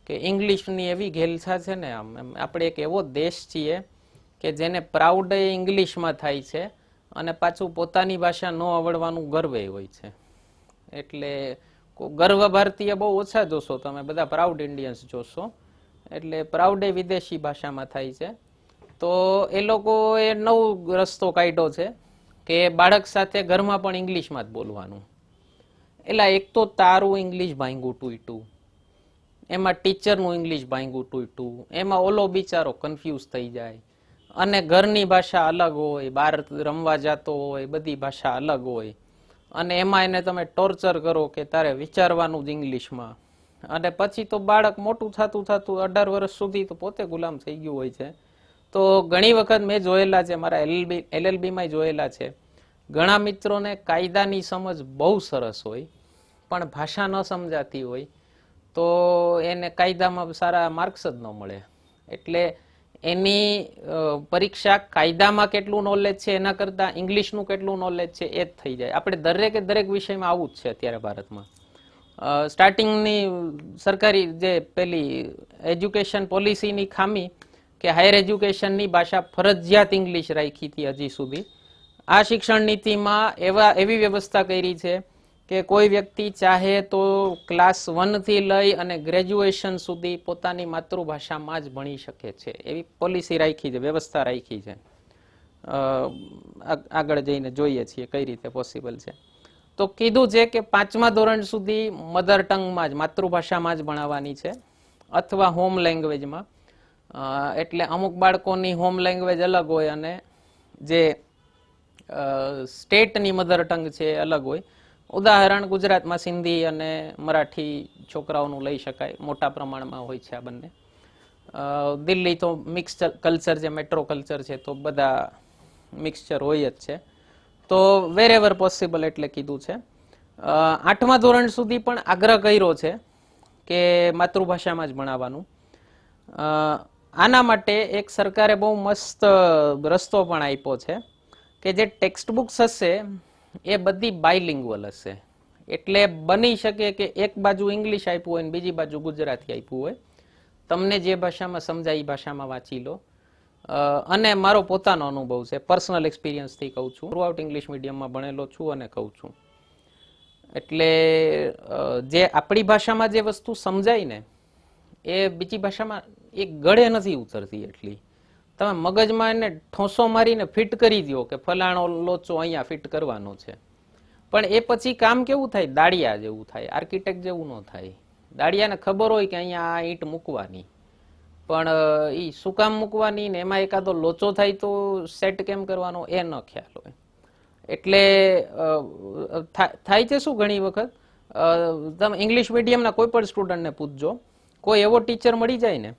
કે ઇંગ્લિશની એવી ઘેલછા છે ને, આપણે એક એવો દેશ છીએ કે જેને પ્રાઉડ ઇંગ્લિશમાં થાય છે અને પાછું પોતાની ભાષા ન આવડવાનું ગર્વ હોય છે. એટલે ગર્વ ભારતીય બહુ ઓછા જોશો તમે, બધા પ્રાઉડ ઇન્ડિયન્સ જોશો. એટલે પ્રાઉડ વિદેશી ભાષામાં થાય છે. તો એ લોકોએ નવો રસ્તો કાઢ્યો છે કે બાળક સાથે ઘરમાં પણ ઇંગ્લિશમાં જ બોલવાનું. એટલે એક તો તારું ઇંગ્લિશ ભાંગું ટૂંટું, એમાં ટીચરનું ઇંગ્લિશ ભાંગું ટૂંટું, એમાં ઓલો બિચારો કન્ફ્યુઝ થઈ જાય. અને ઘરની ભાષા અલગ હોય, બહાર રમવા જતો હોય, બધી ભાષા અલગ હોય. અને એમાં એને તમે ટોર્ચર કરો કે તારે વિચારવાનું જ ઇંગ્લિશમાં. અને પછી તો બાળક મોટું થતું થતું 18 વર્ષ સુધી તો પોતે ગુલામ થઈ ગયું હોય છે. તો ઘણી વખત મેં જોયેલા છે, મારા LLB-માં જોયેલા છે, ઘણા મિત્રોને કાયદાની સમજ બહુ સરસ હોય પણ ભાષા ન સમજાતી હોય તો એને કાયદામાં સારા માર્ક્સ જ ન મળે. એટલે એની પરીક્ષા કાયદામાં કેટલું નોલેજ છે એના કરતાં ઇંગ્લિશનું કેટલું નોલેજ છે એ જ થઈ જાય. આપણે દરેક વિષયમાં આવું જ છે અત્યારે ભારતમાં. સ્ટાર્ટિંગની સરકારી જે પેલી એજ્યુકેશન પોલિસીની ખામી કે હાયર એજ્યુકેશનની ભાષા ફરજિયાત ઇંગ્લિશ રાખી હતી હજી સુધી. આ શિક્ષણ નીતિમાં એવી વ્યવસ્થા કરી છે કે કોઈ વ્યક્તિ ચાહે તો ક્લાસ 1 થી લઈ અને ગ્રેજ્યુએશન સુધી પોતાની માતૃભાષામાં જ ભણી શકે છે, એવી પોલિસી રાખી છે, વ્યવસ્થા રાખી છે. આગળ જઈને જોઈએ છીએ કઈ રીતે પોસિબલ છે. તો કીધું છે કે 5મા ધોરણ સુધી મધર ટંગમાં જ, માતૃભાષામાં જ ભણાવવાની છે અથવા હોમ લેંગ્વેજમાં. એટલે અમુક બાળકોની હોમ લેંગ્વેજ અલગ હોય અને જે સ્ટેટની મધર ટંગ છે એ અલગ હોય. ઉદાહરણ ગુજરાતમાં સિંધી અને મરાઠી છોકરાઓનું લઈ શકાય, મોટા પ્રમાણમાં હોય છે આ બંને. દિલ્હી તો મિક્સ કલ્ચર છે, મેટ્રો કલ્ચર છે, તો બધા મિક્સચર હોય જ છે. તો વેરેવર પોસિબલ એટલે કીધું છે. 8મા ધોરણ સુધી પણ આગ્રહ કર્યો છે કે માતૃભાષામાં જ ભણાવવાનું. આના માટે એક સરકારે બહુ મસ્ત રસ્તો પણ આપ્યો છે કે જે ટેક્સ્ટ બુક્સ હશે એ બધી બાયલિંગ્વલ હશે. એટલે બની શકે કે એક બાજુ ઇંગ્લિશ આપ્યું હોય ને બીજી બાજુ ગુજરાતી આપ્યું હોય. તમને જે ભાષામાં સમજાય એ ભાષામાં વાંચી લો. અને મારો પોતાનો અનુભવ છે, પર્સનલ એક્સપિરિયન્સથી કહું છું. થ્રુઆઉટ ઇંગ્લિશ મીડિયમમાં ભણેલો છું અને કહું છું. એટલે જે આપણી ભાષામાં જે વસ્તુ સમજાય ને એ બીજી ભાષામાં એ ગળે નથી ઉતરતી એટલી. તમે મગજમાં એને ઠોસો મારીને ફિટ કરી દો કે ફલાણો લોચો અહીંયા ફિટ કરવાનો છે, પણ એ પછી કામ કેવું થાય? દાળિયા જેવું થાય, આર્કિટેક્ટ જેવું ન થાય. દાળિયાને ખબર હોય કે અહીંયા આ ઈંટ મૂકવાની, પણ એ શું કામ મૂકવાની ને એમાં એકાદો લોચો થાય તો સેટ કેમ કરવાનો એ ન ખ્યાલ હોય. એટલે થાય છે શું ઘણી વખત, તમે ઇંગ્લિશ મીડિયમના કોઈ પણ સ્ટુડન્ટને પૂછજો, કોઈ એવો ટીચર મળી જાય ને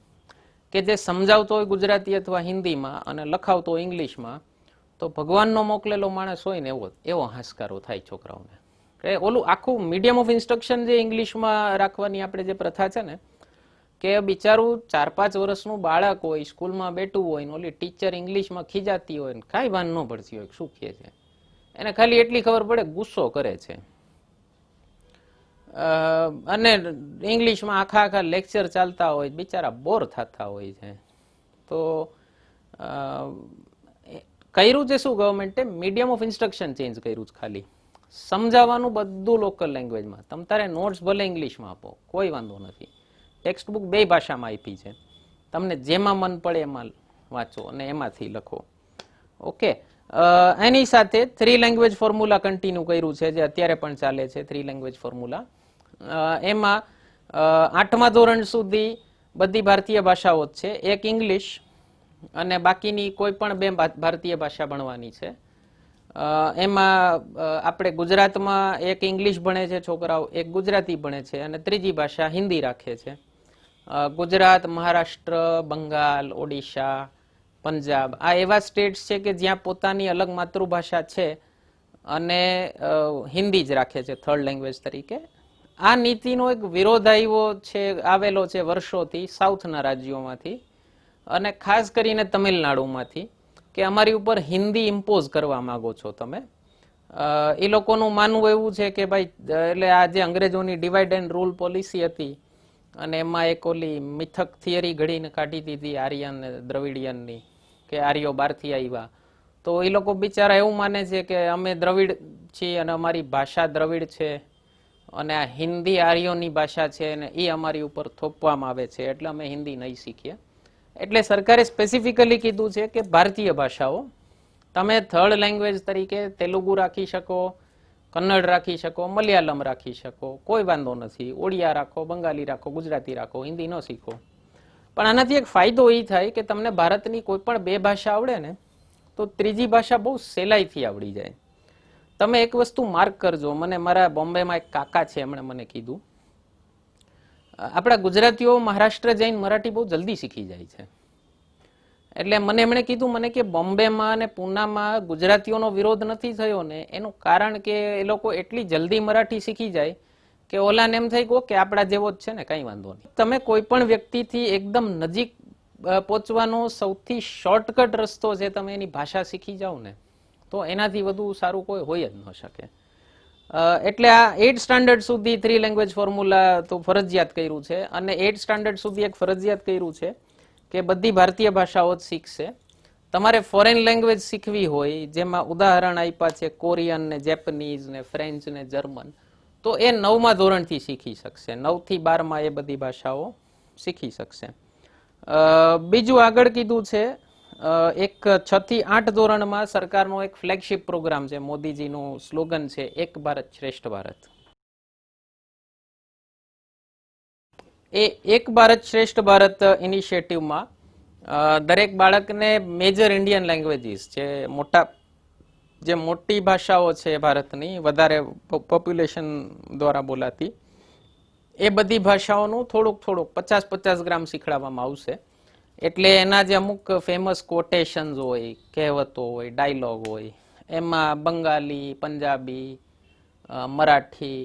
કે જે સમજાવતો હોય ગુજરાતી અથવા હિન્દીમાં અને લખાવતો હોય ઇંગ્લિશમાં, તો ભગવાનનો મોકલેલો માણસ હોય ને એવો હાશકારો થાય છોકરાઓને. ઓલું આખું મીડિયમ ઓફ ઇન્સ્ટ્રક્શન જે ઇંગ્લિશમાં રાખવાની આપણે જે પ્રથા છે ને, કે બિચારું 4-5 વર્ષનું બાળક હોય, સ્કૂલમાં બેઠું હોય ને ઓલી ટીચર ઇંગ્લિશમાં ખીજાતી હોય ને કાંઈ ભાન ન પડતી હોય શું કહે છે, એને ખાલી એટલી ખબર પડે ગુસ્સો કરે છે. અને ઇંગ્લિશમાં આખા લેક્ચર ચાલતા હોય, બિચારા બોર થતા હોય છે. તો કર્યું છે શું ગવર્મેન્ટે? મીડિયમ ઓફ ઇન્સ્ટ્રક્શન ચેન્જ કર્યું છે. ખાલી સમજાવવાનું બધું લોકલ લેંગ્વેજમાં. તમે તારે નોટ્સ ભલે ઇંગ્લિશમાં આપો, કોઈ વાંધો નથી. ટેક્સ્ટ બુક 2 ભાષામાં આપી છે, તમને જેમાં મન પડે એમાં વાંચો અને એમાંથી લખો. ઓકે, એની સાથે 3 લેંગ્વેજ ફોર્મ્યુલા કન્ટિન્યુ કર્યું છે, જે અત્યારે પણ ચાલે છે. 3 લેંગ્વેજ ફોર્મ્યુલા એમાં 8મા ધોરણ સુધી બધી ભારતીય ભાષાઓ જ છે, એક ઇંગ્લિશ અને બાકીની કોઈ પણ 2 ભારતીય ભાષા ભણવાની છે. એમાં આપણે ગુજરાતમાં એક ઇંગ્લિશ ભણે છે છોકરાઓ, એક ગુજરાતી ભણે છે અને ત્રીજી ભાષા હિન્દી રાખે છે. ગુજરાત, મહારાષ્ટ્ર, બંગાળ, ઓડિશા, પંજાબ આ એવા સ્ટેટ્સ છે કે જ્યાં પોતાની અલગ માતૃભાષા છે અને હિન્દી જ રાખે છે થર્ડ લેંગ્વેજ તરીકે. આ નીતિનો એક વિરોધ આવેલો છે વર્ષોથી સાઉથના રાજ્યોમાંથી અને ખાસ કરીને તમિલનાડુમાંથી, કે અમારી ઉપર હિન્દી ઇમ્પોઝ કરવા માંગો છો તમે. એ લોકોનું માનવું એવું છે કે ભાઈ, એટલે આ જે અંગ્રેજોની ડિવાઇડ એન્ડ રૂલ પોલિસી હતી અને એમાં એક ઓલી મિથક થિયરી ઘડીને કાઢી દીધી આર્યન દ્રવિડિયનની, કે આર્યો બહારથી આવ્યા. તો એ લોકો બિચારા એવું માને છે કે અમે દ્રવિડ છીએ અને અમારી ભાષા દ્રવિડ છે અને આ હિન્દી આર્યોની ભાષા છે અને એ અમારી ઉપર થોપવામાં આવે છે, એટલે અમે હિન્દી નહીં શીખીએ. એટલે સરકારે સ્પેસિફિકલી કીધું છે કે ભારતીય ભાષાઓ તમે થર્ડ લેંગ્વેજ તરીકે તેલુગુ રાખી શકો, કન્નડ રાખી શકો, મલયાલમ રાખી શકો, કોઈ વાંધો નથી. ઓડિયા રાખો, બંગાળી રાખો, ગુજરાતી રાખો, હિન્દી ન શીખો. પણ આનાથી એક ફાયદો એ થાય કે તમને ભારતની કોઈ પણ 2 ભાષા આવડે ને તો ત્રીજી ભાષા બહુ સહેલાઈથી આવડી જાય. તમે એક વસ્તુ માર્ક કરજો, મને મારા બોમ્બેમાં એક કાકા છે, એમણે મને કીધું આપણા ગુજરાતીઓ મહારાષ્ટ્ર જઈને મરાઠી બહુ જલ્દી શીખી જાય છે. એટલે મને એમણે કીધું મને કે બોમ્બેમાં અને પૂનામાં ગુજરાતીઓનો વિરોધ નથી થયો ને એનું કારણ કે એ લોકો એટલી જલ્દી મરાઠી શીખી જાય કે ઓલાને એમ થઈ ગયો કે આપણા જેવો જ છે ને, કંઈ વાંધો નહીં. તમે કોઈ પણ વ્યક્તિથી એકદમ નજીક પહોંચવાનો સૌથી શોર્ટકટ રસ્તો છે તમે એની ભાષા શીખી જાઓ ને, તો એનાથી વધુ સારું કોઈ હોય જ ન શકે. એટલે આ 8th સ્ટાન્ડર્ડ સુધી 3 લેંગ્વેજ ફોર્મ્યુલા તો ફરજિયાત કર્યું છે અને 8th સ્ટાન્ડર્ડ સુધી એક ફરજિયાત કર્યું છે કે બધી ભારતીય ભાષાઓ જ શીખશે. તમારે ફોરેન લેંગ્વેજ શીખવી હોય, જેમાં ઉદાહરણ આપ્યા છે કોરિયન ને જેપનીઝ ને ફ્રેન્ચ ને જર્મન, તો એ 9મા ધોરણથી શીખી શકશે. 9 થી 12માં એ બધી ભાષાઓ શીખી શકશે. બીજું આગળ કીધું છે એક 6 થી 8 ધોરણમાં સરકારનો એક ફ્લેગશિપ પ્રોગ્રામ છે, મોદીજીનું સ્લોગન છે એક ભારત શ્રેષ્ઠ ભારત. એ એક ભારત શ્રેષ્ઠ ભારત ઇનિશિયેટિવમાં દરેક બાળકને મેજર ઇન્ડિયન લેંગ્વેજીસ જે મોટી ભાષાઓ છે ભારતની, વધારે પોપ્યુલેશન દ્વારા બોલાતી, એ બધી ભાષાઓનું થોડુંક 50-50 ગ્રામ શીખવાડવામાં આવશે. એટલે એના જે અમુક ફેમસ કોટેશન્સ હોય, કહેવતો હોય, ડાયલોગ હોય, એમાં બંગાળી, પંજાબી, મરાઠી,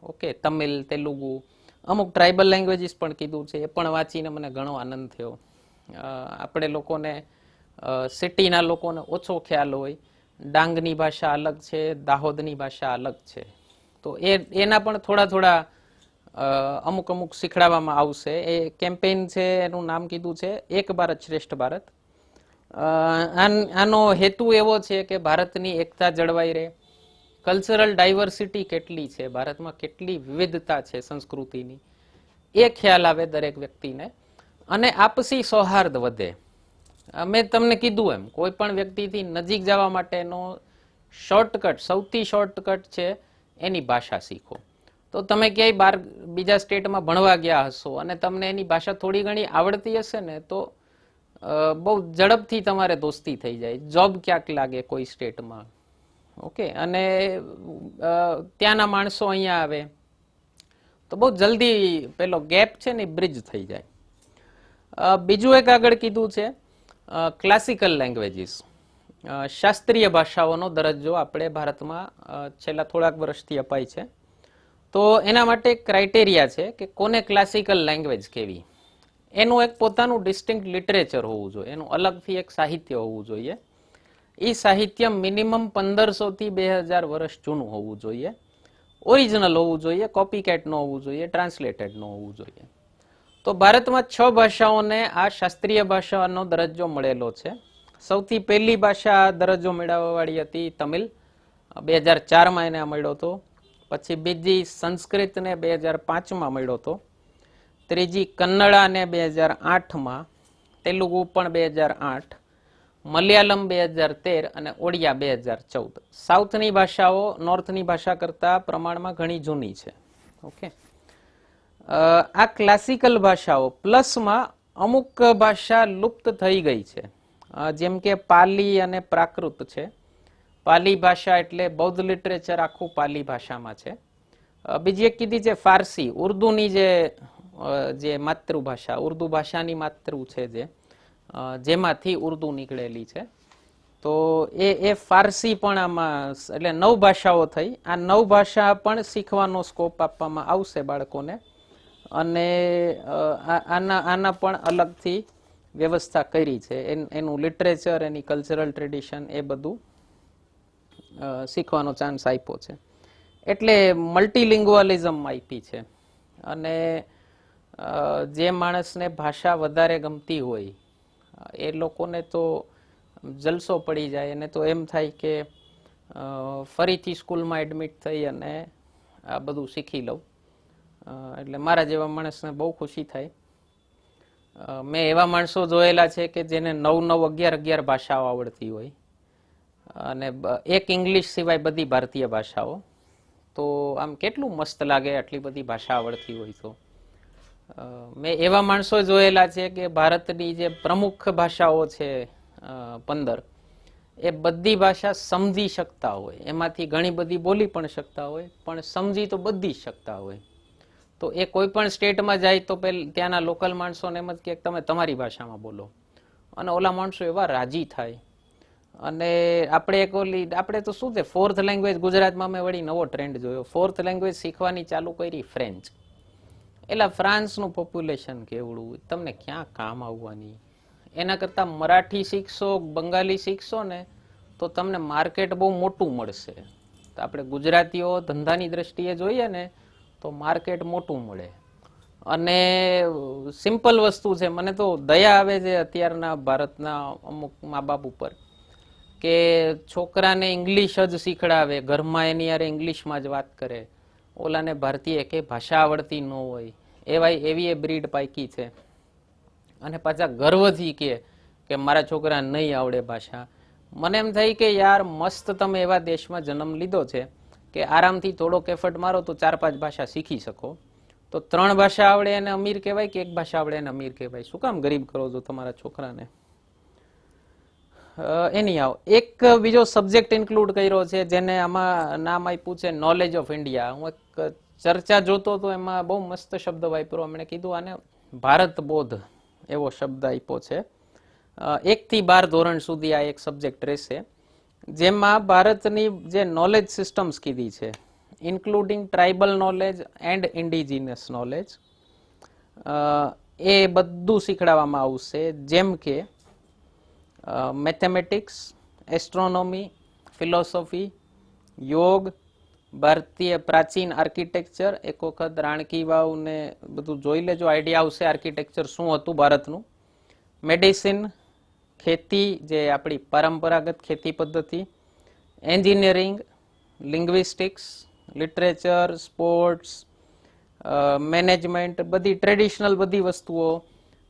ઓકે, તમિલ, તેલુગુ, અમુક ટ્રાઇબલ લેંગ્વેજીસ પણ કીધું છે. એ પણ વાંચીને મને ઘણો આનંદ થયો. આપણે લોકોને સિટીના લોકોને ઓછો ખ્યાલ હોય, ડાંગની ભાષા અલગ છે, દાહોદની ભાષા અલગ છે, તો એના પણ થોડા અમુક શીખડાવવામાં આવશે. એ કેમ્પેઇન છે, એનું નામ કીધું છે એક ભારત શ્રેષ્ઠ ભારત. આનો હેતુ એવો છે કે ભારતની એકતા જળવાઈ રહે, કલ્ચરલ ડાયવર્સિટી કેટલી છે ભારતમાં, કેટલી વિવિધતા છે સંસ્કૃતિની, એ ખ્યાલ આવે દરેક વ્યક્તિને અને આપસી સૌહાર્દ વધે. મેં તમને કીધું એમ, કોઈ પણ વ્યક્તિથી નજીક જવા માટેનો શોર્ટકટ, સૌથી શોર્ટકટ છે એની ભાષા શીખો. તો તમે ક્યાંય બહાર બીજા સ્ટેટમાં ભણવા ગયા હશો અને તમને એની ભાષા થોડી ઘણી આવડતી હશે ને, તો બહુ ઝડપથી તમારે દોસ્તી થઈ જાય. જોબ ક્યાંક લાગે કોઈ સ્ટેટમાં, ઓકે, અને ત્યાંના માણસો અહીંયા આવે તો બહુ જલ્દી પેલો ગેપ છે ને બ્રિજ થઈ જાય. બીજું એક આગળ કીધું છે ક્લાસિકલ લેંગ્વેજીસ, શાસ્ત્રીય ભાષાઓનો દરજ્જો આપણે ભારતમાં છેલ્લા થોડાક વર્ષથી અપાય છે. તો એના માટે એક ક્રાઇટેરિયા છે કે કોને ક્લાસિકલ લેંગ્વેજ કેવી, એનું એક પોતાનું ડિસ્ટિંક્ટ લિટરેચર હોવું જોઈએ, એનું અલગથી એક સાહિત્ય હોવું જોઈએ. એ સાહિત્ય મિનિમમ 1500 થી 2000 વર્ષ જૂનું હોવું જોઈએ, ઓરિજિનલ હોવું જોઈએ, કોપી કેટ ન હોવું જોઈએ, ટ્રાન્સલેટેડ ન હોવું જોઈએ. તો ભારતમાં 6 ભાષાઓને આ શાસ્ત્રીય ભાષાનો દરજ્જો મળેલો છે. સૌથી પહેલી ભાષા દરજ્જો મેળવવાવાળી હતી તમિલ, 2004માં એને મળ્યો હતો. પછી બીજી સંસ્કૃતને 2005માં મળ્યો હતો. ત્રીજી કન્નડાને 2008માં, તેલુગુ પણ 2008, મલયાલમ 2013 અને ઓડિયા 2014. સાઉથની ભાષાઓ નોર્થની ભાષા કરતાં પ્રમાણમાં ઘણી જૂની છે. ઓકે, આ ક્લાસિકલ ભાષાઓ પ્લસમાં અમુક ભાષા લુપ્ત થઈ ગઈ છે, જેમ કે પાલી અને પ્રાકૃત છે. પાલી ભાષા એટલે બૌદ્ધ લિટરેચર આખું પાલી ભાષામાં છે. બીજી એક કીધી છે ફારસી, ઉર્દુની જે માતૃભાષા, ઉર્દુ ભાષાની માતૃ છે, જેમાંથી ઉર્દુ નીકળેલી છે. તો એ ફારસી પણ આમાં, એટલે 9 ભાષાઓ થઈ. આ 9 ભાષા પણ શીખવાનો સ્કોપ આપવામાં આવશે બાળકોને, અને આના પણ અલગથી વ્યવસ્થા કરી છે. એનું લિટરેચર, એની કલ્ચરલ ટ્રેડિશન, એ બધું શીખવાનો ચાન્સ આપ્યો છે. એટલે મલ્ટીલિંગ્વાલિઝમ આપી છે. અને જે માણસને ભાષા વધારે ગમતી હોય એ લોકોને તો જલસો પડી જાય, અને તો એમ થાય કે ફરીથી સ્કૂલમાં એડમિટ થઈ અને આ બધું શીખી લઉં. એટલે મારા જેવા માણસને બહુ ખુશી થાય. મેં એવા માણસો જોયેલા છે કે જેને 9, 9, 11 ભાષાઓ આવડતી હોય, અને એક ઇંગ્લિશ સિવાય બધી ભારતીય ભાષાઓ. તો આમ કેટલું મસ્ત લાગે આટલી બધી ભાષા આવડતી હોય તો. મેં એવા માણસો જોયેલા છે કે ભારતની જે પ્રમુખ ભાષાઓ છે 15, એ બધી ભાષા સમજી શકતા હોય, એમાંથી ઘણી બધી બોલી પણ શકતા હોય, પણ સમજી તો બધી જ શકતા હોય. તો એ કોઈ પણ સ્ટેટમાં જાય તો ત્યાંના લોકલ માણસોને એમ જ કે તમે તમારી ભાષામાં બોલો, અને ઓલા માણસો એવા રાજી થાય. અને આપણે તો શું છે, 4th લેંગ્વેજ ગુજરાતમાં મેં વળી નવો ટ્રેન્ડ જોયો. 4th લેંગ્વેજ શીખવાની ચાલુ કરી ફ્રેન્ચ. એટલે ફ્રાન્સનું પોપ્યુલેશન કેવડું, તમને ક્યાં કામ આવવાની. એના કરતાં મરાઠી શીખશો, બંગાળી શીખશો ને તો તમને માર્કેટ બહુ મોટું મળશે. તો આપણે ગુજરાતીઓ ધંધાની દ્રષ્ટિએ જોઈએ ને તો માર્કેટ મોટું મળે. અને સિમ્પલ વસ્તુ છે, મને તો દયા આવે છે અત્યારના ભારતના અમુક મા બાપ ઉપર, કે છોકરાને ઇંગ્લિશ જ શીખડાવે, ઘરમાં એની યારે ઇંગ્લિશમાં જ વાત કરે, ઓલાને ભારતીય કે ભાષા આવડતી ન હોય, એવી એ બ્રીડ પાકી છે. અને પાછા ગર્વથી કે મારા છોકરા નહીં આવડે ભાષા. મને એમ થાય કે યાર મસ્ત તમે એવા દેશમાં જન્મ લીધો છે કે આરામથી થોડોક એફર્ટ મારો તો 4-5 ભાષા શીખી શકો. તો 3 ભાષા આવડે એને અમીર કહેવાય કે 1 ભાષા આવડે એને અમીર કહેવાય? શું કામ ગરીબ કરો છો તમારા છોકરાને? એની આવ એક બીજો સબ્જેક્ટ ઇન્ક્લુડ કર્યો છે જેને આમાં નામ આપ્યું છે નોલેજ ઓફ ઇન્ડિયા. હું એક ચર્ચા જોતો તો એમાં બહુ મસ્ત શબ્દ વાપર્યો. એમણે કીધું આને ભારત બોધ એવો શબ્દ આપ્યો છે. 1 થી 12 ધોરણ સુધી આ એક સબ્જેક્ટ રહેશે, જેમાં ભારતની જે નોલેજ સિસ્ટમ્સ કીધી છે, including tribal knowledge and indigenous knowledge, એ બધું શીખડાવવામાં આવશે. જેમ કે મેથેમેટિક્સ, એસ્ટ્રોનોમી, ફિલોસોફી, યોગ, ભારતીય પ્રાચીન આર્કિટેક્ચર. એક વખત રાણકી વાવ ને બધું જોઈ લેજો, આઈડિયા આવશે આર્કિટેક્ચર શું હતું ભારતનું. મેડિસિન, ખેતી, જે આપણી પરંપરાગત ખેતી પદ્ધતિ, એન્જિનિયરિંગ, લિંગ્વિસ્ટિક્સ, લિટરેચર, સ્પોર્ટ્સ, મેનેજમેન્ટ, બધી ટ્રેડિશનલ બધી વસ્તુઓ,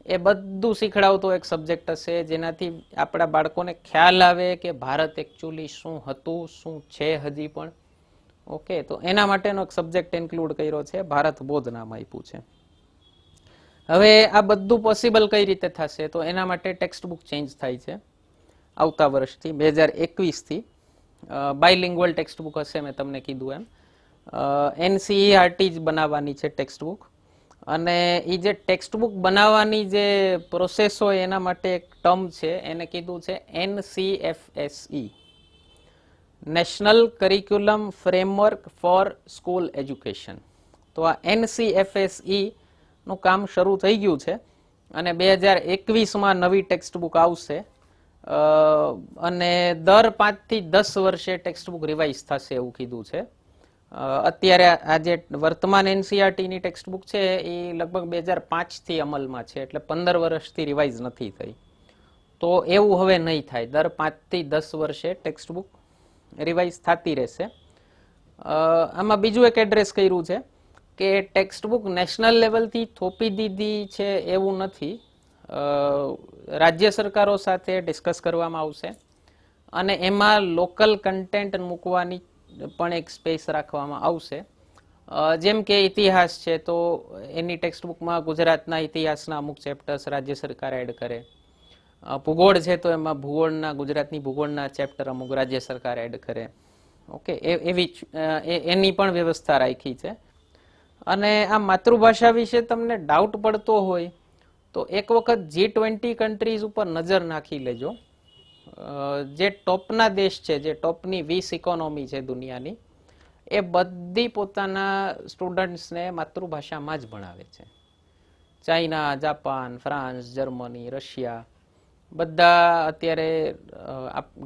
એ બધું શીખડાવતો એક સબ્જેક્ટ હશે, જેનાથી આપણા બાળકોને ખ્યાલ આવે કે ભારત એકચ્યુઅલી શું હતું, શું છે હજી પણ. ઓકે, તો એના માટેનો એક સબ્જેક્ટ ઇન્ક્લુડ કર્યો છે, ભારત બોધ નામ આપ્યું છે. હવે આ બધું પોસિબલ કઈ રીતે થશે? તો એના માટે ટેક્સ્ટ બુક ચેન્જ થાય છે આવતા વર્ષથી, 2021 થી. બાયલિંગ્વલ ટેક્સ્ટ બુક હશે, મેં તમને કીધું એમ. NCERT જ બનાવવાની છે ટેક્સ્ટ બુક. અને એ જે ટેક્સ્ટ બુક બનાવવાની જે પ્રોસેસ હોય એના માટે એક ટર્મ છે, એને કીધું છે NCFSE, national curriculum framework for school education. તો આ NCFSE નું કામ શરૂ થઈ ગયું છે, અને 2021માં નવી ટેક્સ્ટ બુક આવશે. અને દર 5 થી 10 વર્ષે ટેક્સ્ટ બુક રિવાઇઝ થશે એવું કીધું છે. અત્યારે આ જે વર્તમાન NCERT ની ટેક્સ્ટ બુક છે એ લગભગ 2005 થી અમલમાં છે, એટલે 15 વર્ષથી રિવાઇઝ નથી થઈ. તો એવું હવે નહીં થાય, દર 5 થી 10 વર્ષે ટેક્સ્ટ બુક રિવાઇઝ થતી રહેશે. આમાં બીજું એક એડ્રેસ કર્યું છે કે ટેક્સ્ટ બુક નેશનલ લેવલથી થોપી દીધી છે એવું નથી. રાજ્ય સરકારો સાથે ડિસ્કસ કરવામાં આવશે અને એમાં લોકલ કન્ટેન્ટ મૂકવાની પણ એક સ્પેસ રાખવામાં આવશે. જેમ કે ઇતિહાસ છે તો એની ટેક્સ્ટબુકમાં ગુજરાતના ઇતિહાસના અમુક ચેપ્ટર્સ રાજ્ય સરકાર એડ કરે. ભૂગોળ છે તો એમાં ભૂગોળના ગુજરાતની ભૂગોળના ચેપ્ટર અમુક રાજ્ય સરકાર એડ કરે. ઓકે, એની પણ વ્યવસ્થા રાખી છે. અને આ માતૃભાષા વિશે તમને ડાઉટ પડતો હોય તો એક વખત G20 કન્ટ્રીઝ ઉપર નજર નાખી લેજો. જે ટોપના દેશ છે, જે ટોપની 20 ઇકોનોમી છે દુનિયાની, એ બધી પોતાના સ્ટુડન્ટ્સને માતૃભાષામાં જ ભણાવે છે. China, Japan, France, Germany, Russia બધા અત્યારે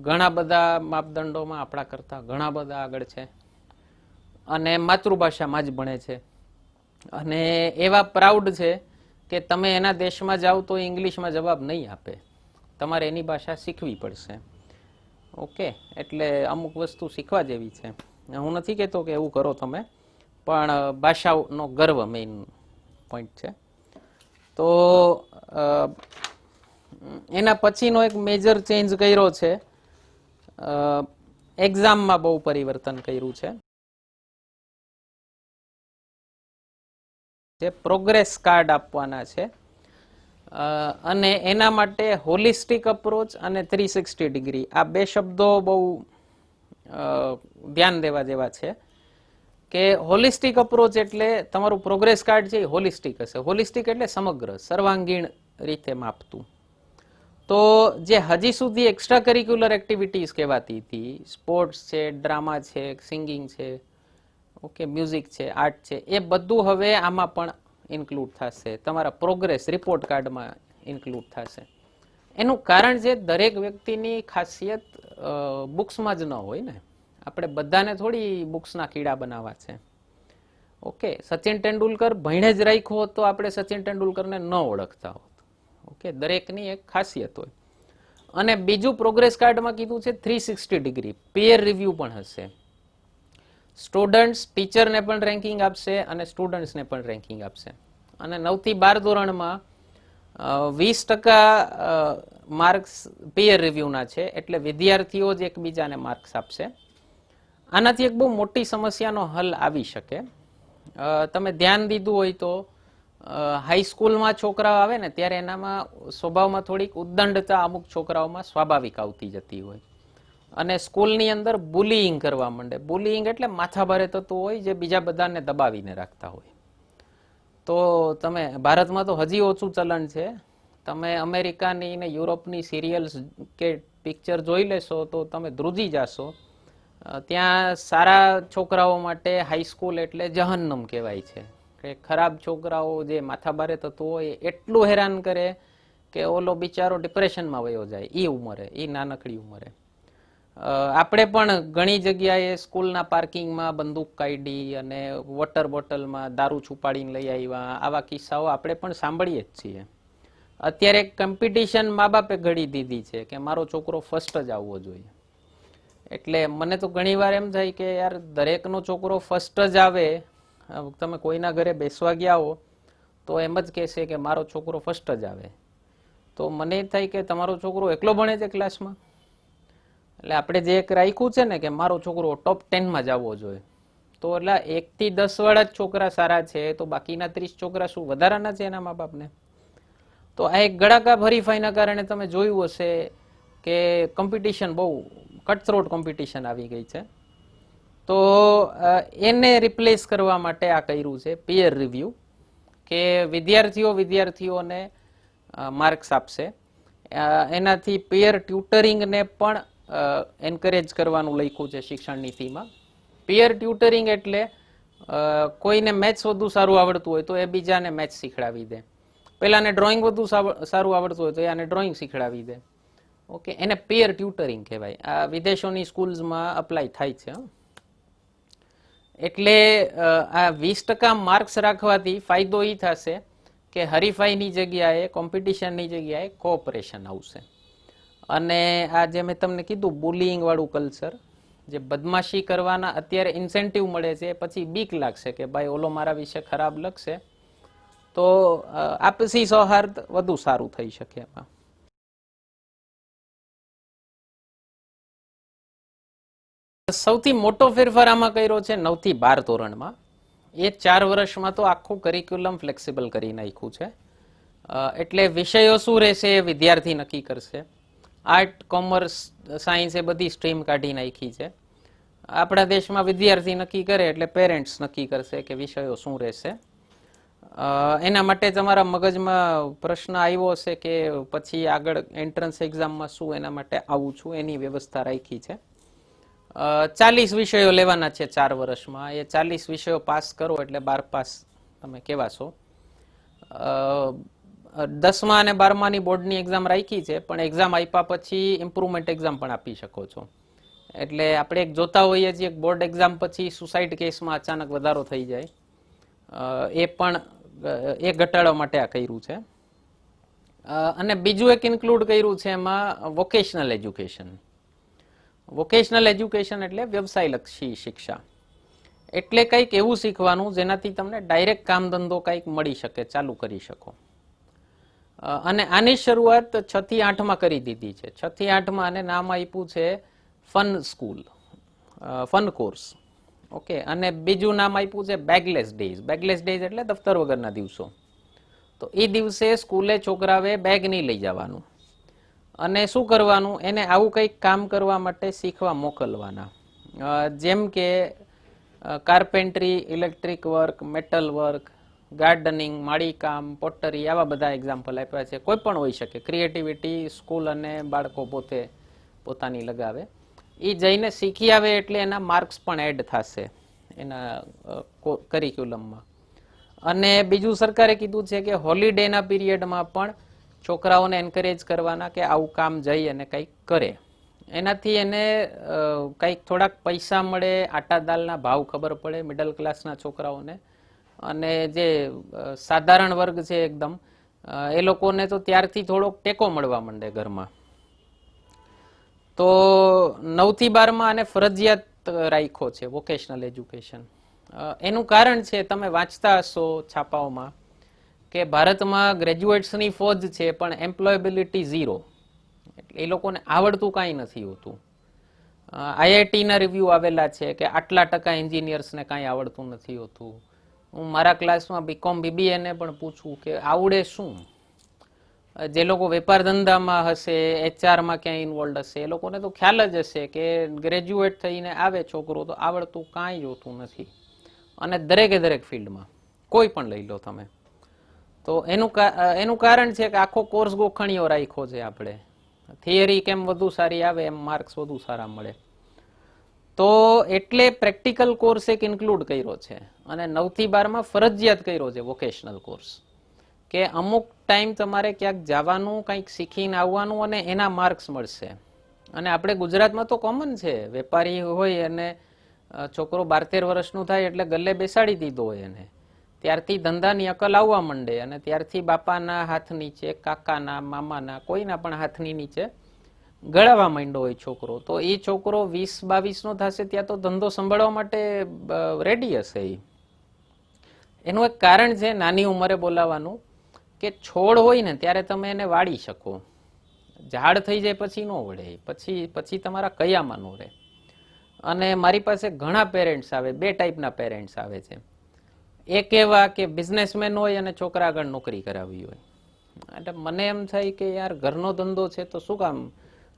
ઘણા બધા માપદંડોમાં આપણા કરતા ઘણા બધા આગળ છે અને માતૃભાષામાં જ ભણે છે. અને એવા પ્રાઉડ છે કે તમે એના દેશમાં જાઓ તો ઇંગ્લિશમાં જવાબ નહીં આપે, તમારે એની ભાષા શીખવી પડશે. ઓકે, એટલે અમુક વસ્તુ શીખવા જેવી છે. હું નથી કહેતો કે એવું કરો તમે, પણ ભાષાનો ગર્વ મેઇન પોઈન્ટ છે. તો એના પછીનો એક મેજર ચેન્જ કર્યો છે, એક્ઝામમાં બહુ પરિવર્તન કર્યું છે. પ્રોગ્રેસ કાર્ડ આપવાના છે અને એના માટે હોલિસ્ટિક અપ્રોચ અને 360 ડિગ્રી આ બે શબ્દો બહુ ધ્યાન દેવા જેવા છે. કે હોલિસ્ટિક અપ્રોચ એટલે તમારું પ્રોગ્રેસ કાર્ડ છે એ હોલિસ્ટિક હશે. હોલિસ્ટિક એટલે સમગ્ર, સર્વાંગીણ રીતે માપતું. તો જે હજી સુધી એક્સ્ટ્રા કરિક્યુલર એક્ટિવિટીઝ કહેવાતી હતી, સ્પોર્ટ્સ છે, ડ્રામા છે, સિંગિંગ છે, ઓકે, મ્યુઝિક છે, આર્ટ છે, એ બધું હવે આમાં પણ ઇન્ક્લુડ થશે, તમારા પ્રોગ્રેસ રિપોર્ટ કાર્ડમાં ઇન્ક્લુડ થશે. એનું કારણ છે દરેક વ્યક્તિની ખાસિયત બુક્સમાં જ ન હોય ને. આપણે બધાને થોડી બુક્સના કીડા બનાવવા છે. ઓકે, સચિન તેંડુલકર ભણે જ રાખ્યો હોત તો આપણે સચિન તેંડુલકરને ન ઓળખતા હોત. ઓકે, દરેકની એક ખાસિયત હોય. અને બીજું પ્રોગ્રેસ કાર્ડમાં કીધું છે 360 ડિગ્રી પીયર રિવ્યુ પણ હશે. સ્ટુડન્ટ્સ ટીચરને પણ રેન્કિંગ આપશે અને સ્ટુડન્ટ્સને પણ રેન્કિંગ આપશે. અને 9 થી 12 ધોરણમાં 20% માર્ક્સ પીયર રિવ્યુના છે, એટલે વિદ્યાર્થીઓ જ એકબીજાને માર્ક્સ આપશે. આનાથી એક બહુ મોટી સમસ્યાનો હલ આવી શકે. તમે ધ્યાન દીધું હોય તો હાઈસ્કૂલમાં છોકરાઓ આવે ને ત્યારે એનામાં સ્વભાવમાં થોડીક ઉદ્દંડતા અમુક છોકરાઓમાં સ્વાભાવિક આવતી જતી હોય અને સ્કૂલની અંદર બુલીઈંગ કરવા માંડે. બુલીઈંગ એટલે માથાભારે થતું હોય જે બીજા બધાને દબાવીને રાખતા હોય. તો તમે ભારતમાં તો હજી ઓછું ચલણ છે. તમે અમેરિકાની ને યુરોપની સિરિયલ્સ કે પિક્ચર જોઈ લેશો તો તમે ધ્રુજી જશો. ત્યાં સારા છોકરાઓ માટે હાઈસ્કૂલ એટલે જહન્નમ કહેવાય છે. કે ખરાબ છોકરાઓ જે માથાભારે થતું હોય એટલું હેરાન કરે કે ઓલો બિચારો ડિપ્રેશનમાં વયો જાય એ ઉંમરે, એ નાનકડી ઉંમરે. આપણે પણ ઘણી જગ્યાએ સ્કૂલના પાર્કિંગમાં બંદૂક કાઢી અને વોટર બોટલમાં દારૂ છુપાડીને લઈ આવ્યા, આવા કિસ્સાઓ આપણે પણ સાંભળીએ જ છીએ. અત્યારે કોમ્પિટિશન મા બાપે ઘડી દીધી છે કે મારો છોકરો ફર્સ્ટ જ આવવો જોઈએ. એટલે મને તો ઘણી વાર એમ થાય કે યાર દરેકનો છોકરો ફર્સ્ટ જ આવે. તમે કોઈના ઘરે બેસવા ગયા હો તો એમ જ કહેશે કે મારો છોકરો ફર્સ્ટ જ આવે. તો મને એ થાય કે તમારો છોકરો એકલો ભણે છે ક્લાસમાં? એટલે આપણે જે એક રાખ્યું છે ને કે મારો છોકરો ટોપ 10માં જ આવવો જોઈએ, તો એટલે 1 થી 10 વાળા જ છોકરા સારા છે તો બાકીના 30 છોકરા શું વધારાના છે એના મા બાપને? તો આ એક ગળાકા હરીફાઈના કારણે તમે જોયું હશે કે કોમ્પિટિશન બહુ કટથ્રોટ કોમ્પિટિશન આવી ગઈ છે. તો એને રિપ્લેસ કરવા માટે આ કર્યું છે પીયર રિવ્યુ, કે વિદ્યાર્થીઓને માર્ક્સ આપશે. એનાથી પીયર ટ્યુટરિંગને પણ એન્કરેજ કરવાનું લખ્યું છે શિક્ષણ નીતિમાં. પીયર ટ્યુટરિંગ એટલે કોઈને મેથ્સ વધુ સારું આવડતું હોય તો એ બીજાને મેથ્સ શીખડાવી દે, પેલાને ડ્રોઈંગ વધુ સારું આવડતું હોય તો એને ડ્રોઈંગ શીખડાવી દે. ઓકે, એને પીયર ટ્યુટરિંગ કહેવાય. આ વિદેશોની સ્કૂલ્સમાં અપ્લાય થાય છે. એટલે આ 20% માર્ક્સ રાખવાથી ફાયદો એ થશે કે હરીફાઈની જગ્યાએ, કોમ્પિટિશનની જગ્યાએ કોઓપરેશન આવશે. અને આ જે મેં તમને કીધું બુલીઈંગ વાળું કલ્ચર, જે બદમાશી કરવાના અત્યારે ઇન્સેન્ટિવ મળે છે, પછી બીક લાગશે કે ભાઈ ઓલો મારા વિશે ખરાબ લખશે તો આપસી સૌહાર્દ વધુ સારું થઈ શકે એમાં. સૌથી મોટો ફેરફાર આમાં કર્યો છે 9 થી 12 ધોરણમાં. એ 4 વર્ષમાં તો આખું કરિક્યુલમ ફ્લેક્સિબલ કરી નાખ્યું છે. એટલે વિષયો શું રહેશે એ વિદ્યાર્થી નક્કી કરશે. આર્ટ, કોમર્સ, સાયન્સ એ બધી સ્ટ્રીમ કાઢી નાખી છે. આપણા દેશમાં વિદ્યાર્થી નક્કી કરે એટલે પેરેન્ટ્સ નક્કી કરશે કે વિષયો શું રહેશે. એના માટે તમારા મગજમાં પ્રશ્ન આવ્યો હશે કે પછી આગળ એન્ટ્રન્સ એક્ઝામમાં શું એના માટે આવું છું, એની વ્યવસ્થા રાખી છે. 40 વિષયો લેવાના છે 4 વર્ષમાં. એ 40 વિષયો પાસ કરો એટલે 12 પાસ તમે કહેવાશો. 10મા અને 12માની બોર્ડની એક્ઝામ રાખી છે, પણ એક્ઝામ આપ્યા પછી ઇમ્પ્રુવમેન્ટ એક્ઝામ પણ આપી શકો છો. એટલે આપણે એક જોતા હોઈએ છીએ બોર્ડ એક્ઝામ પછી સુસાઇડ કેસમાં અચાનક વધારો થઈ જાય, એ પણ એ ઘટાડવા માટે આ કર્યું છે. અને બીજું એક ઇન્ક્લુડ કર્યું છે એમાં વોકેશનલ એજ્યુકેશન. વોકેશનલ એજ્યુકેશન એટલે વ્યવસાયલક્ષી શિક્ષા. એટલે કંઈક એવું શીખવાનું જેનાથી તમને ડાયરેક્ટ કામ ધંધો કંઈક મળી શકે, ચાલુ કરી શકો. અને આની શરૂઆત 6 થી 8માં કરી દીધી છે. 6 થી 8માં આને નામ આપ્યું છે fun school, fun course. Okay. અને બીજું નામ આપ્યું છે બેગલેસ ડેઝ. બેગલેસ ડેઝ એટલે દફતર વગરના દિવસો. તો એ દિવસે સ્કૂલે છોકરાએ બેગ નહીં લઈ જવાનું અને શું કરવાનું, એને આવું કંઈક કામ કરવા માટે શીખવા મોકલવાના. જેમ કે carpentry, electric work, metal work, gardening, માળીકામ, પોટરી, આવા બધા એક્ઝામ્પલ આપ્યા છે. કોઈ પણ હોઈ શકે. ક્રિએટિવિટી સ્કૂલ અને બાળકો પોતે પોતાની લગાવે. એ જઈને શીખી આવે એટલે એના માર્ક્સ પણ એડ થશે એના કરિક્યુલમમાં. અને બીજું સરકારે કીધું છે કે હોલિડેના પીરિયડમાં પણ છોકરાઓને એન્કરેજ કરવાના કે આવું કામ જઈ અને કંઈક કરે. એનાથી એને કંઈક થોડાક પૈસા મળે, આટા દાલના ભાવ ખબર પડે મિડલ ક્લાસના છોકરાઓને. અને જે સાધારણ વર્ગ છે એકદમ, એ લોકોને તો ત્યારથી થોડોક ટેકો મળવા માંડે ઘરમાં. તો 9 થી 12માં આને ફરજિયાત રાખ્યો છે વોકેશનલ એજ્યુકેશન. એનું કારણ છે, તમે વાંચતા હશો છાપાઓમાં કે ભારતમાં ગ્રેજ્યુએટ્સની ફોજ છે પણ એમ્પ્લોયેબિલિટી 0. એટલે એ લોકોને આવડતું કાંઈ નથી હોતું. આઈઆઈટીના રિવ્યુ આવેલા છે કે આટલા ટકા એન્જિનિયર્સને કાંઈ આવડતું નથી હોતું. હું મારા ક્લાસમાં બીકોમ બીબીએને પણ પૂછું કે આવડે શું. જે લોકો વેપાર ધંધામાં હશે, એચઆરમાં ક્યાંય ઇન્વોલ્વ હશે, એ લોકોને તો ખ્યાલ જ હશે કે ગ્રેજ્યુએટ થઈને આવે છોકરો તો આવડતું કાંઈ હોતું નથી. અને દરેકે દરેક ફિલ્ડમાં કોઈ પણ લઈ લો તમે. તો એનું કારણ છે કે આખો કોર્સ ગોખણીઓ રાખ્યો છે આપણે. થિયરી કેમ વધુ સારી આવે એમ માર્ક્સ વધુ સારા મળે. તો એટલે પ્રેક્ટિકલ કોર્સ એક ઇન્ક્લુડ કર્યો છે અને 9 થી 12માં ફરજિયાત કર્યો છે વોકેશનલ કોર્સ. કે અમુક ટાઈમ તમારે ક્યાંક જવાનું, કંઈક શીખીને આવવાનું અને એના માર્ક્સ મળશે. અને આપણે ગુજરાતમાં તો કોમન છે, વેપારી હોય અને છોકરો 12-13 વર્ષનું થાય એટલે ગલ્લે બેસાડી દીધો હોય એને, ત્યારથી ધંધાની અકલ આવવા માંડે અને ત્યારથી બાપાના હાથ નીચે, કાકાના, મામાના, કોઈના પણ હાથની નીચે ગળાવા માંડ્યો હોય છોકરો. તો એ છોકરો 20-22 નો થશે ત્યાં તો ધંધો સંભાળવા માટે રેડી હશે. એનું એક કારણ છે નાની ઉંમરે બોલાવાનું કે છોડ હોય ને ત્યારે તમે એને વાળી શકો, ઝાડ થઈ જાય પછી ન વળે, પછી તમારા કયામાં ન રહે. અને મારી પાસે ઘણા પેરેન્ટ્સ આવે, 2 ટાઈપના પેરેન્ટ્સ આવે છે. એક એવા કે બિઝનેસમેન હોય અને છોકરા આગળ નોકરી કરાવી હોય. એટલે મને એમ થાય કે યાર ઘરનો ધંધો છે તો શું કામ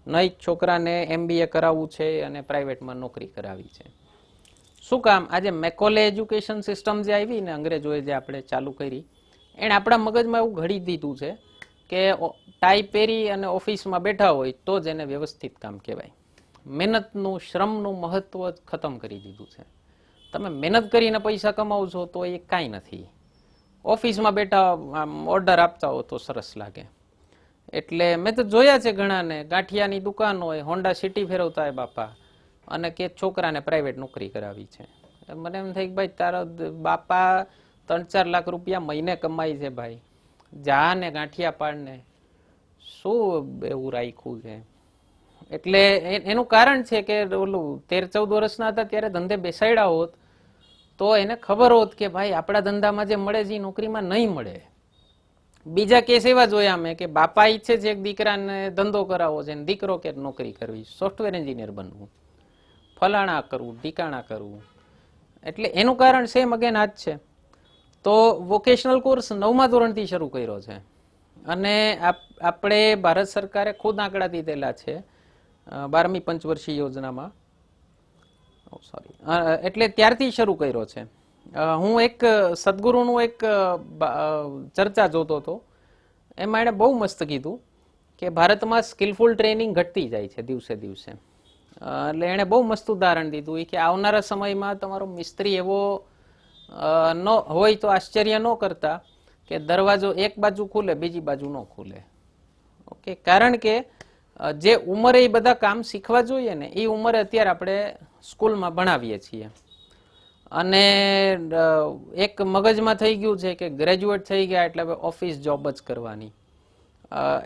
નહીં છોકરાને MBA કરાવવું છે અને પ્રાઇવેટમાં નોકરી કરાવી છે. શું કામ આજે મેકોલે એજ્યુકેશન સિસ્ટમ જે આવી ને અંગ્રેજોએ જે આપણે ચાલુ કરી, એને આપણા મગજમાં એવું ઘડી દીધું છે કે ટાઈ પહેરી અને ઓફિસમાં બેઠા હોય તો જ એને વ્યવસ્થિત કામ કહેવાય. મહેનતનું, શ્રમનું મહત્વ ખતમ કરી દીધું છે. તમે મહેનત કરીને પૈસા કમાવો છો તો એ કાંઈ નથી. ઓફિસમાં બેઠા ઓર્ડર આપતા હો તો સરસ લાગે. એટલે મેં તો જોયા છે ઘણાને, ગાંઠિયાની દુકાન હોય, હોન્ડા સિટી ફેરવતા હોય બાપા, અને કે છોકરાને પ્રાઇવેટ નોકરી કરાવી છે. મને એમ થાય કે ભાઈ તારા બાપા 3-4 લાખ રૂપિયા મહિને કમાય છે ભાઈ, જા ને ગાંઠિયા પાડને, શું એવું રાખ્યું છે. એટલે એનું કારણ છે કે ઓલું 13-14 વર્ષના હતા ત્યારે ધંધે બેસાડ્યા હોત તો એને ખબર હોત કે ભાઈ આપણા ધંધામાં જે મળે છે એ નોકરીમાં નહીં મળે. બીજા કેસ એવા જોયા મેં કે બાપા ઈચ્છે છે એક દીકરાને ધંધો કરાવવો છે, દીકરો કે નોકરી કરવી, સોફ્ટવેર એન્જિનિયર બનવું, ફલાણા કરવું, ઢીકાણા કરવું. એટલે એનું કારણ સેમ અગેન આ જ છે. તો વોકેશનલ કોર્સ 9મા ધોરણથી શરૂ કર્યો છે અને આપણે ભારત સરકારે ખુદ આંકડા દીધેલા છે 12મી પંચવર્ષીય યોજનામાં, સોરી, એટલે ત્યારથી શરૂ કર્યો છે. હું એક સદગુરુનું એક ચર્ચા જોતો હતો, એમાં એણે બહુ મસ્ત કીધું કે ભારતમાં સ્કિલફુલ ટ્રેનિંગ ઘટતી જાય છે દિવસે દિવસે. એટલે એણે બહુ મસ્ત ઉદાહરણ દીધું કે આવનારા સમયમાં તમારો મિસ્ત્રી એવો ન હોય તો આશ્ચર્ય ન કરતા કે દરવાજો એક બાજુ ખુલે બીજી બાજુ ન ખુલે. ઓકે, કારણ કે જે ઉંમરે એ બધા કામ શીખવા જોઈએ ને એ ઉંમરે અત્યારે આપણે સ્કૂલમાં ભણાવીએ છીએ. અને એક મગજમાં થઈ ગયું છે કે ગ્રેજ્યુએટ થઈ ગયા એટલે હવે ઓફિસ જોબ જ કરવાની.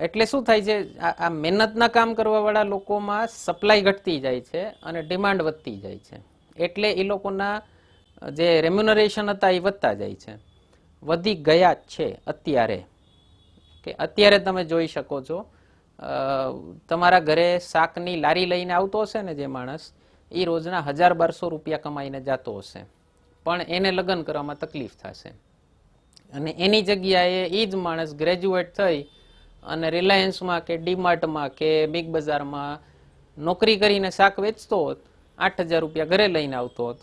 એટલે શું થાય છે, આ મહેનતના કામ કરવા વાળા લોકોમાં સપ્લાય ઘટતી જાય છે અને ડિમાન્ડ વધતી જાય છે. એટલે એ લોકોના જે રેમ્યુનરેશન હતા એ વધતા જાય છે, વધી ગયા છે અત્યારે. કે અત્યારે તમે જોઈ શકો છો, તમારા ઘરે શાકની લારી લઈને આવતો હશે ને જે માણસ, એ રોજના 1000-1200 રૂપિયા કમાઈને જતો હશે, પણ એને લગ્ન કરવામાં તકલીફ થશે. અને એની જગ્યાએ એ જ માણસ ગ્રેજ્યુએટ થઈ અને રિલાયન્સમાં કે ડીમાર્ટમાં કે બિગ બજારમાં નોકરી કરીને શાક વેચતો હોત, 8000 રૂપિયા ઘરે લઈને આવતો હોત,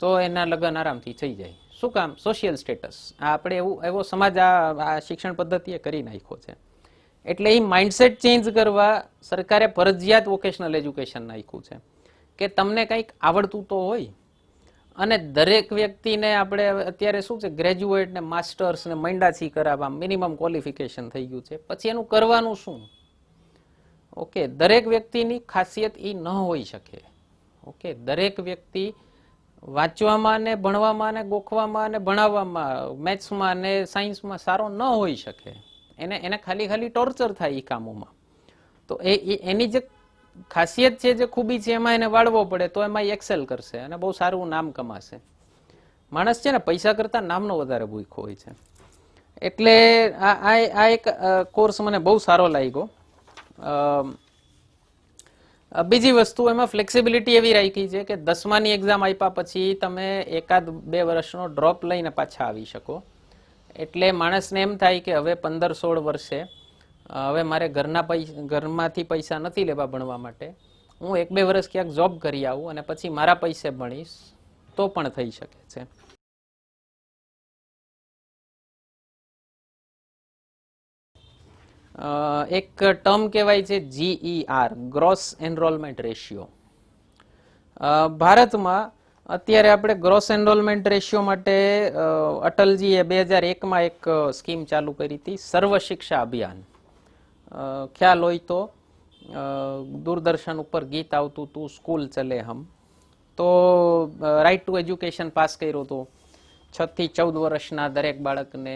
તો એના લગ્ન આરામથી થઈ જાય. શું કામ? Social status. આપણે એવો સમાજ આ શિક્ષણ પદ્ધતિએ કરી નાખ્યો છે. એટલે એ માઇન્ડસેટ ચેન્જ કરવા સરકારે ફરજિયાત વોકેશનલ એજ્યુકેશન નાખ્યું છે કે તમને કંઈક આવડતું તો હોય. અને દરેક વ્યક્તિને આપણે અત્યારે શું છે, ગ્રેજ્યુએટ ને માસ્ટર્સ ને મંડાથી કરાવવા મિનિમમ ક્વોલિફિકેશન થઈ ગયું છે, પછી એનું કરવાનું શું? ઓકે, દરેક વ્યક્તિની ખાસિયત એ ન હોઈ શકે. ઓકે, દરેક વ્યક્તિ વાંચવામાં ને ભણવામાં ને ગોખવામાં ને ભણાવવામાં, મેથ્સમાં ને સાયન્સમાં સારો ન હોઈ શકે. એને ખાલી ટોર્ચર થાય એ કામોમાં. તો એની જે ખાસિયત છે, જે ખૂબી છે, એમાં એને વાળવો પડે તો એમાં એક્સેલ કરશે અને બહુ સારું નામ કમાશે. માણસ છે ને પૈસા કરતા નામનો વધારે ભૂખ્યો હોય છે. એટલે આ એક કોર્સ મને બહુ સારો લાગ્યો. બીજી વસ્તુ, એમાં ફ્લેક્સિબિલિટી એવી રાખી છે કે 10માની એક્ઝામ આપ્યા પછી તમે 1-2 વર્ષનો ડ્રોપ લઈને પાછા આવી શકો. એટલે માણસને એમ થાય કે હવે 15-16 વર્ષે હવે મારે ઘરમાંથી પૈસા નથી લેવા ભણવા માટે, હું 1-2 વર્ષ ક્યાંક જોબ કરી આવું અને પછી મારા પૈસે ભણીશ તો પણ થઈ શકે છે. એક ટર્મ કહેવાય છે GER, ગ્રોસ એનરોલમેન્ટ રેશિયો. ભારતમાં અત્યારે આપણે ગ્રોસ એનરોલમેન્ટ રેશિયો માટે અટલજીએ 2001માં એક સ્કીમ ચાલુ કરી હતી, સર્વ શિક્ષા અભિયાન. ખ્યાલ હોય તો દૂરદર્શન ઉપર ગીત આવતું હતું, સ્કૂલ ચલે હમ. તો રાઇટ ટુ એજ્યુકેશન પાસ કર્યો હતો. 6 થી 14 વર્ષના દરેક બાળકને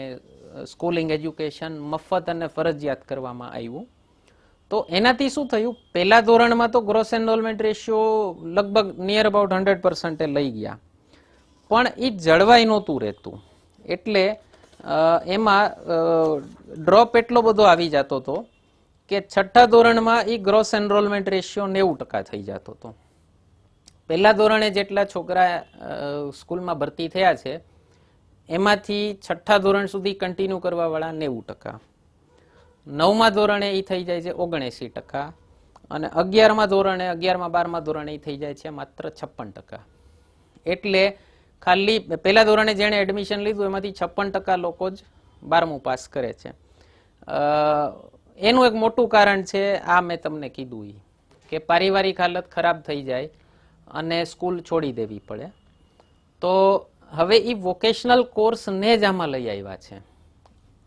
સ્કૂલિંગ એજ્યુકેશન મફત અને ફરજિયાત કરવામાં આવ્યું. તો એનાથી શું થયું, પહેલા ધોરણમાં તો ગ્રોસ એનરોલમેન્ટ રેશિયો લગભગ નિયર અબાઉટ 100% લઈ ગયા, પણ એ જળવાઈ નહોતું રહેતું. એટલે એમાં ડ્રોપ એટલો બધો આવી જતો હતો કે 6થા ધોરણમાં એ ગ્રોસ એનરોલમેન્ટ રેશિયો 90% થઈ જતો હતો. પહેલા ધોરણે જેટલા છોકરા સ્કૂલમાં ભરતી થયા છે એમાંથી 6થા ધોરણ સુધી કન્ટિન્યુ કરવા વાળા 90%, 9મા ધોરણે એ થઈ જાય છે 79%, અને 11મા ધોરણે, 11મા 12મા ધોરણે એ થઈ જાય છે માત્ર 56%. એટલે ખાલી પહેલા ધોરણે જેણે એડમિશન લીધું એમાંથી 56% લોકો જ 12મું પાસ કરે છે. એનું એક મોટું કારણ છે આ મેં તમને કીધું કે પારિવારિક હાલત ખરાબ થઈ જાય અને સ્કૂલ છોડી દેવી પડે. તો હવે એ વોકેશનલ કોર્સને જ આમાં લઈ આવ્યા છે.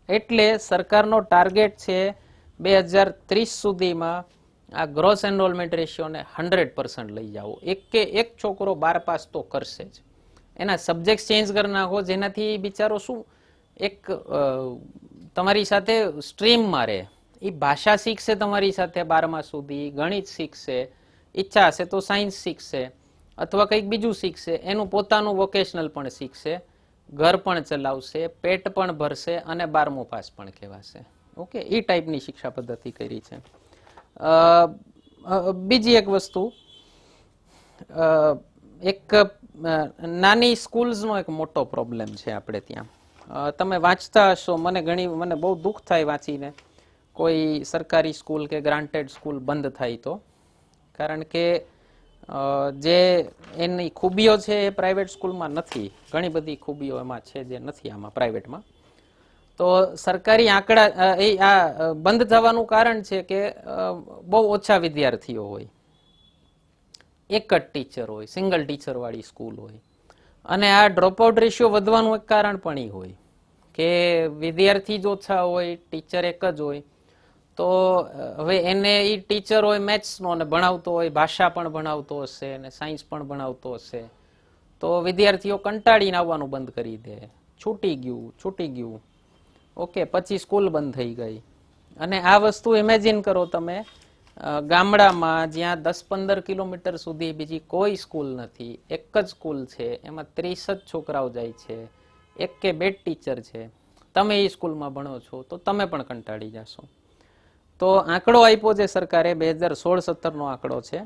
એટલે સરકારનો ટાર્ગેટ છે 2030 સુધીમાં આ ગ્રોસ એનરોલમેન્ટ રેશિયોને 100% લઈ જાઓ. એક છોકરો 12 પાસ તો કરશે જ. એના સબ્જેક્ટ ચેન્જ કરી નાખો જેનાથી બિચારો શું એક તમારી સાથે સ્ટ્રીમમાં રહે, એ ભાષા શીખશે તમારી સાથે 12મા સુધી, ગણિત શીખશે, ઈચ્છા હશે તો સાયન્સ શીખશે, અથવા કંઈક બીજું શીખશે, એનું પોતાનું વોકેશનલ પણ શીખશે, ઘર પણ ચલાવશે, પેટ પણ ભરશે અને 12મું પાસ પણ કહેવાશે. ઓકે, એ ટાઈપની શિક્ષા પદ્ધતિ કરી છે. બીજી એક વસ્તુ, એક નાની સ્કૂલ્સનો એક મોટો પ્રોબ્લેમ છે આપણે ત્યાં. તમે વાંચતા હશો, મને બહુ દુઃખ થાય વાંચીને કોઈ સરકારી સ્કૂલ કે ગ્રાન્ટેડ સ્કૂલ બંધ થાય તો. કારણ કે જે એની ખૂબીઓ છે એ પ્રાઇવેટ સ્કૂલમાં નથી. ઘણી બધી ખૂબીઓ એમાં છે જે નથી આમાં પ્રાઇવેટમાં. તો સરકારી આંકડા આ બંધ થવાનું કારણ છે કે બહુ ઓછા વિદ્યાર્થીઓ હોય, એક જ ટીચર હોય, સિંગલ ટીચર વાળી સ્કૂલ હોય. અને આ ડ્રોપઆઉટ રેશિયો વધવાનું એક કારણ પણ એ હોય કે વિદ્યાર્થી જ ઓછા હોય, ટીચર એક જ હોય. તો હવે એને એ ટીચર હોય મેથ્સનો અને ભણાવતો હોય, ભાષા પણ ભણાવતો હશે અને સાયન્સ પણ ભણાવતો હશે, તો વિદ્યાર્થીઓ કંટાળીને આવવાનું બંધ કરી દે, છૂટી ગયું. ઓકે, પછી સ્કૂલ બંધ થઈ ગઈ. અને આ વસ્તુ ઇમેજિન કરો તમે, ગામડામાં જ્યાં 10-15 કિલોમીટર સુધી બીજી કોઈ સ્કૂલ નથી, એક જ સ્કૂલ છે, એમાં 30 જ છોકરાઓ જાય છે, એક કે બે ટીચર છે, તમે એ સ્કૂલમાં ભણો છો તો તમે પણ કંટાળી જશો. તો આંકડો આપ્યો છે સરકારે, 2016-17નો આંકડો છે.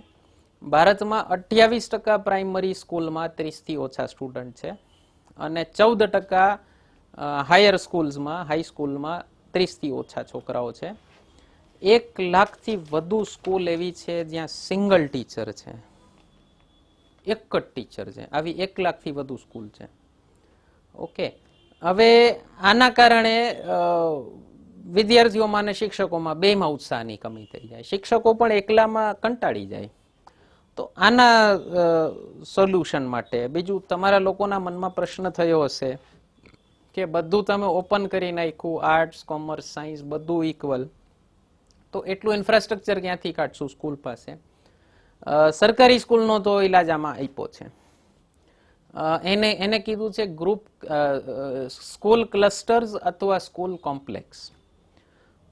ભારતમાં 28% પ્રાઇમરી સ્કૂલમાં 30થી ઓછા સ્ટુડન્ટ છે અને 14% હાયર સ્કૂલ્સમાં, હાઈસ્કૂલમાં 30થી ઓછા છોકરાઓ છે. 1 લાખથી વધુ સ્કૂલ એવી છે જ્યાં સિંગલ ટીચર છે, એક જ ટીચર છે. આવી 1 લાખથી વધુ સ્કૂલ છે. ઓકે, હવે આના કારણે વિદ્યાર્થીઓમાં અને શિક્ષકોમાં બેમાં ઉત્સાહની કમી થઈ જાય. શિક્ષકો પણ એકલામાં કંટાળી જાય. તો આના સોલ્યુશન માટે બીજું, તમારા લોકોના મનમાં પ્રશ્ન થયો હશે કે બધું તમે ઓપન કરી નાખ્યું, આર્ટ્સ, કોમર્સ, સાયન્સ બધું ઇક્વલ, તો એટલું ઇન્ફ્રાસ્ટ્રક્ચર ક્યાંથી કાઢશું સ્કૂલ પાસે? સરકારી સ્કૂલનો તો ઇલાજ આમાં આપ્યો છે. એને કીધું છે ગ્રુપ સ્કૂલ ક્લસ્ટર્સ અથવા સ્કૂલ કોમ્પ્લેક્સ.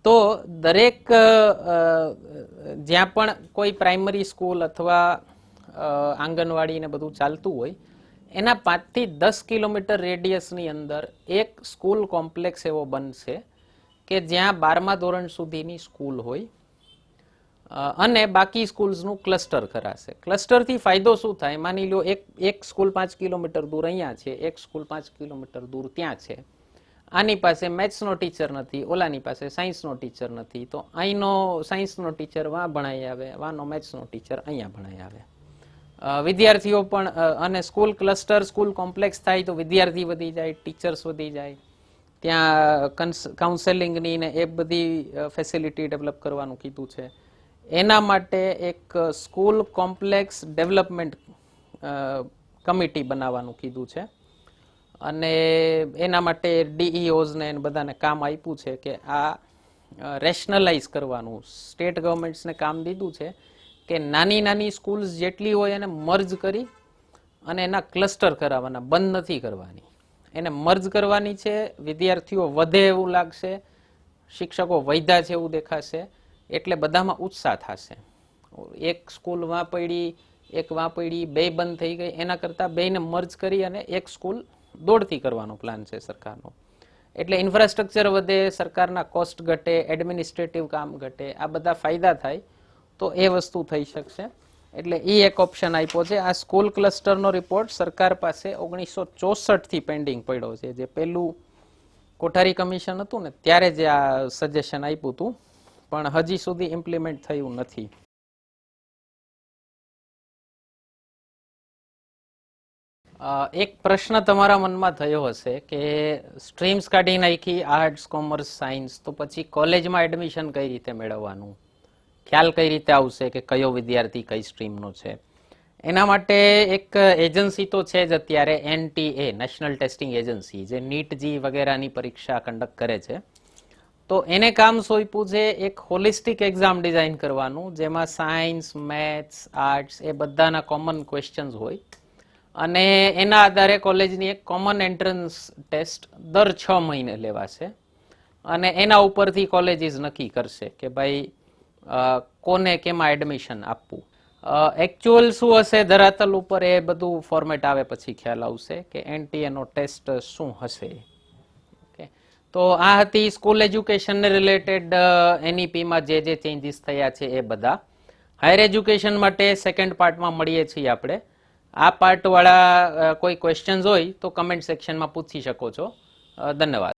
તો દરેક જ્યાં પણ કોઈ પ્રાઇમરી સ્કૂલ અથવા આંગણવાડી ને બધું ચાલતું હોય, એના 5 થી 10 કિલોમીટર રેડિયસની અંદર એક સ્કૂલ કોમ્પ્લેક્સ એવો બનશે કે જ્યાં 12મા ધોરણ સુધીની સ્કૂલ હોય અને બાકી સ્કૂલ્સનું ક્લસ્ટર કરાશે. ક્લસ્ટરથી ફાયદો શું થાય? માની લો એક સ્કૂલ 5 કિલોમીટર દૂર અહીંયા છે, એક સ્કૂલ 5 કિલોમીટર દૂર ત્યાં છે. આની પાસે મેથ્સનો ટીચર નથી, ઓલાની પાસે સાયન્સનો ટીચર નથી, તો અહીંનો સાયન્સનો ટીચર વાં ભણાઈ આવે, વાનો મેથ્સનો ટીચર અહીંયા ભણાઈ આવે. વિદ્યાર્થીઓ પણ, અને સ્કૂલ ક્લસ્ટર, સ્કૂલ કોમ્પ્લેક્સ થાય તો વિદ્યાર્થી વધી જાય, ટીચર્સ વધી જાય, ત્યાં કાઉન્સેલિંગની ને એ બધી ફેસિલિટી ડેવલપ કરવાનું કીધું છે. એના માટે એક સ્કૂલ કોમ્પ્લેક્સ ડેવલપમેન્ટ કમિટી બનાવવાનું કીધું છે. અને એના માટે DEOs ને બધાને કામ આપ્યું છે કે આ રેશનલાઇઝ કરવાનું. સ્ટેટ ગવર્મેન્ટ્સને કામ દીધું છે કે નાની નાની સ્કૂલ્સ જેટલી હોય એને મર્જ કરી અને એના ક્લસ્ટર કરાવવાના, બંધ નથી કરવાની, એને મર્જ કરવાની છે. વિદ્યાર્થીઓ વધે એવું લાગશે, શિક્ષકો વધ્યા છે એવું દેખાશે, એટલે બધામાં ઉત્સાહ થશે. એક સ્કૂલ વાં પડી, એક વાં પડી, બે બંધ થઈ ગઈ, એના કરતાં બેને મર્જ કરી અને એક સ્કૂલ દોડતી કરવાનો પ્લાન છે સરકારનો. એટલે ઇન્ફ્રાસ્ટ્રક્ચર વધે, સરકારના કોસ્ટ ઘટે, એડમિનિસ્ટ્રેટિવ કામ ઘટે, આ બધા ફાયદા થાય તો એ વસ્તુ થઈ શકશે. એટલે એ એક ઓપ્શન આપ્યો છે. આ સ્કૂલ ક્લસ્ટરનો રિપોર્ટ સરકાર પાસે 1964થી પેન્ડિંગ પડ્યો છે. જે પહેલું કોઠારી કમિશન હતું ને ત્યારે જ આ સજેશન આપ્યું હતું, પણ હજી સુધી ઇમ્પ્લિમેન્ટ થયું નથી. એક પ્રશ્ન તમારા મનમાં થયો હશે કે સ્ટ્રીમ્સ કાઢી નાખી, આર્ટ્સ, કોમર્સ, સાયન્સ, તો પછી કોલેજમાં એડમિશન કઈ રીતે મેળવવાનું? ખ્યાલ કઈ રીતે આવશે કે કયો વિદ્યાર્થી કઈ સ્ટ્રીમનો છે? એના માટે એક એજન્સી તો છે જ અત્યારે, NTA, નેશનલ ટેસ્ટિંગ એજન્સી, જે નીટ જી વગેરેની પરીક્ષા કન્ડક્ટ કરે છે. તો એને કામ સોંપ્યું છે એક હોલિસ્ટિક એક્ઝામ ડિઝાઇન કરવાનું, જેમાં સાયન્સ, મેથ્સ, આર્ટ્સ એ બધાના કોમન ક્વેશ્ચન્સ હોય અને એના આધારે કોલેજની એક કોમન એન્ટ્રન્સ ટેસ્ટ દર 6 મહિને લેવાશે અને એના ઉપરથી કોલેજીસ નક્કી કરશે કે ભાઈ કોને કેમાં એડમિશન આપવું. એકચ્યુઅલ શું હશે ધરાતલ ઉપર એ બધું ફોર્મેટ આવે પછી ખ્યાલ આવશે કે NTA નો ટેસ્ટ શું હશે. ઓકે, તો આ હતી સ્કૂલ એજ્યુકેશનને રિલેટેડ NEP-માં જે ચેન્જીસ થયા છે એ બધા. હાયર એજ્યુકેશન માટે સેકન્ડ પાર્ટમાં મળીએ છીએ આપણે. આ પાર્ટ વાળા કોઈ ક્વેશ્ચન્સ હોય તો કમેન્ટ સેક્શનમાં પૂછી શકો છો. ધન્યવાદ.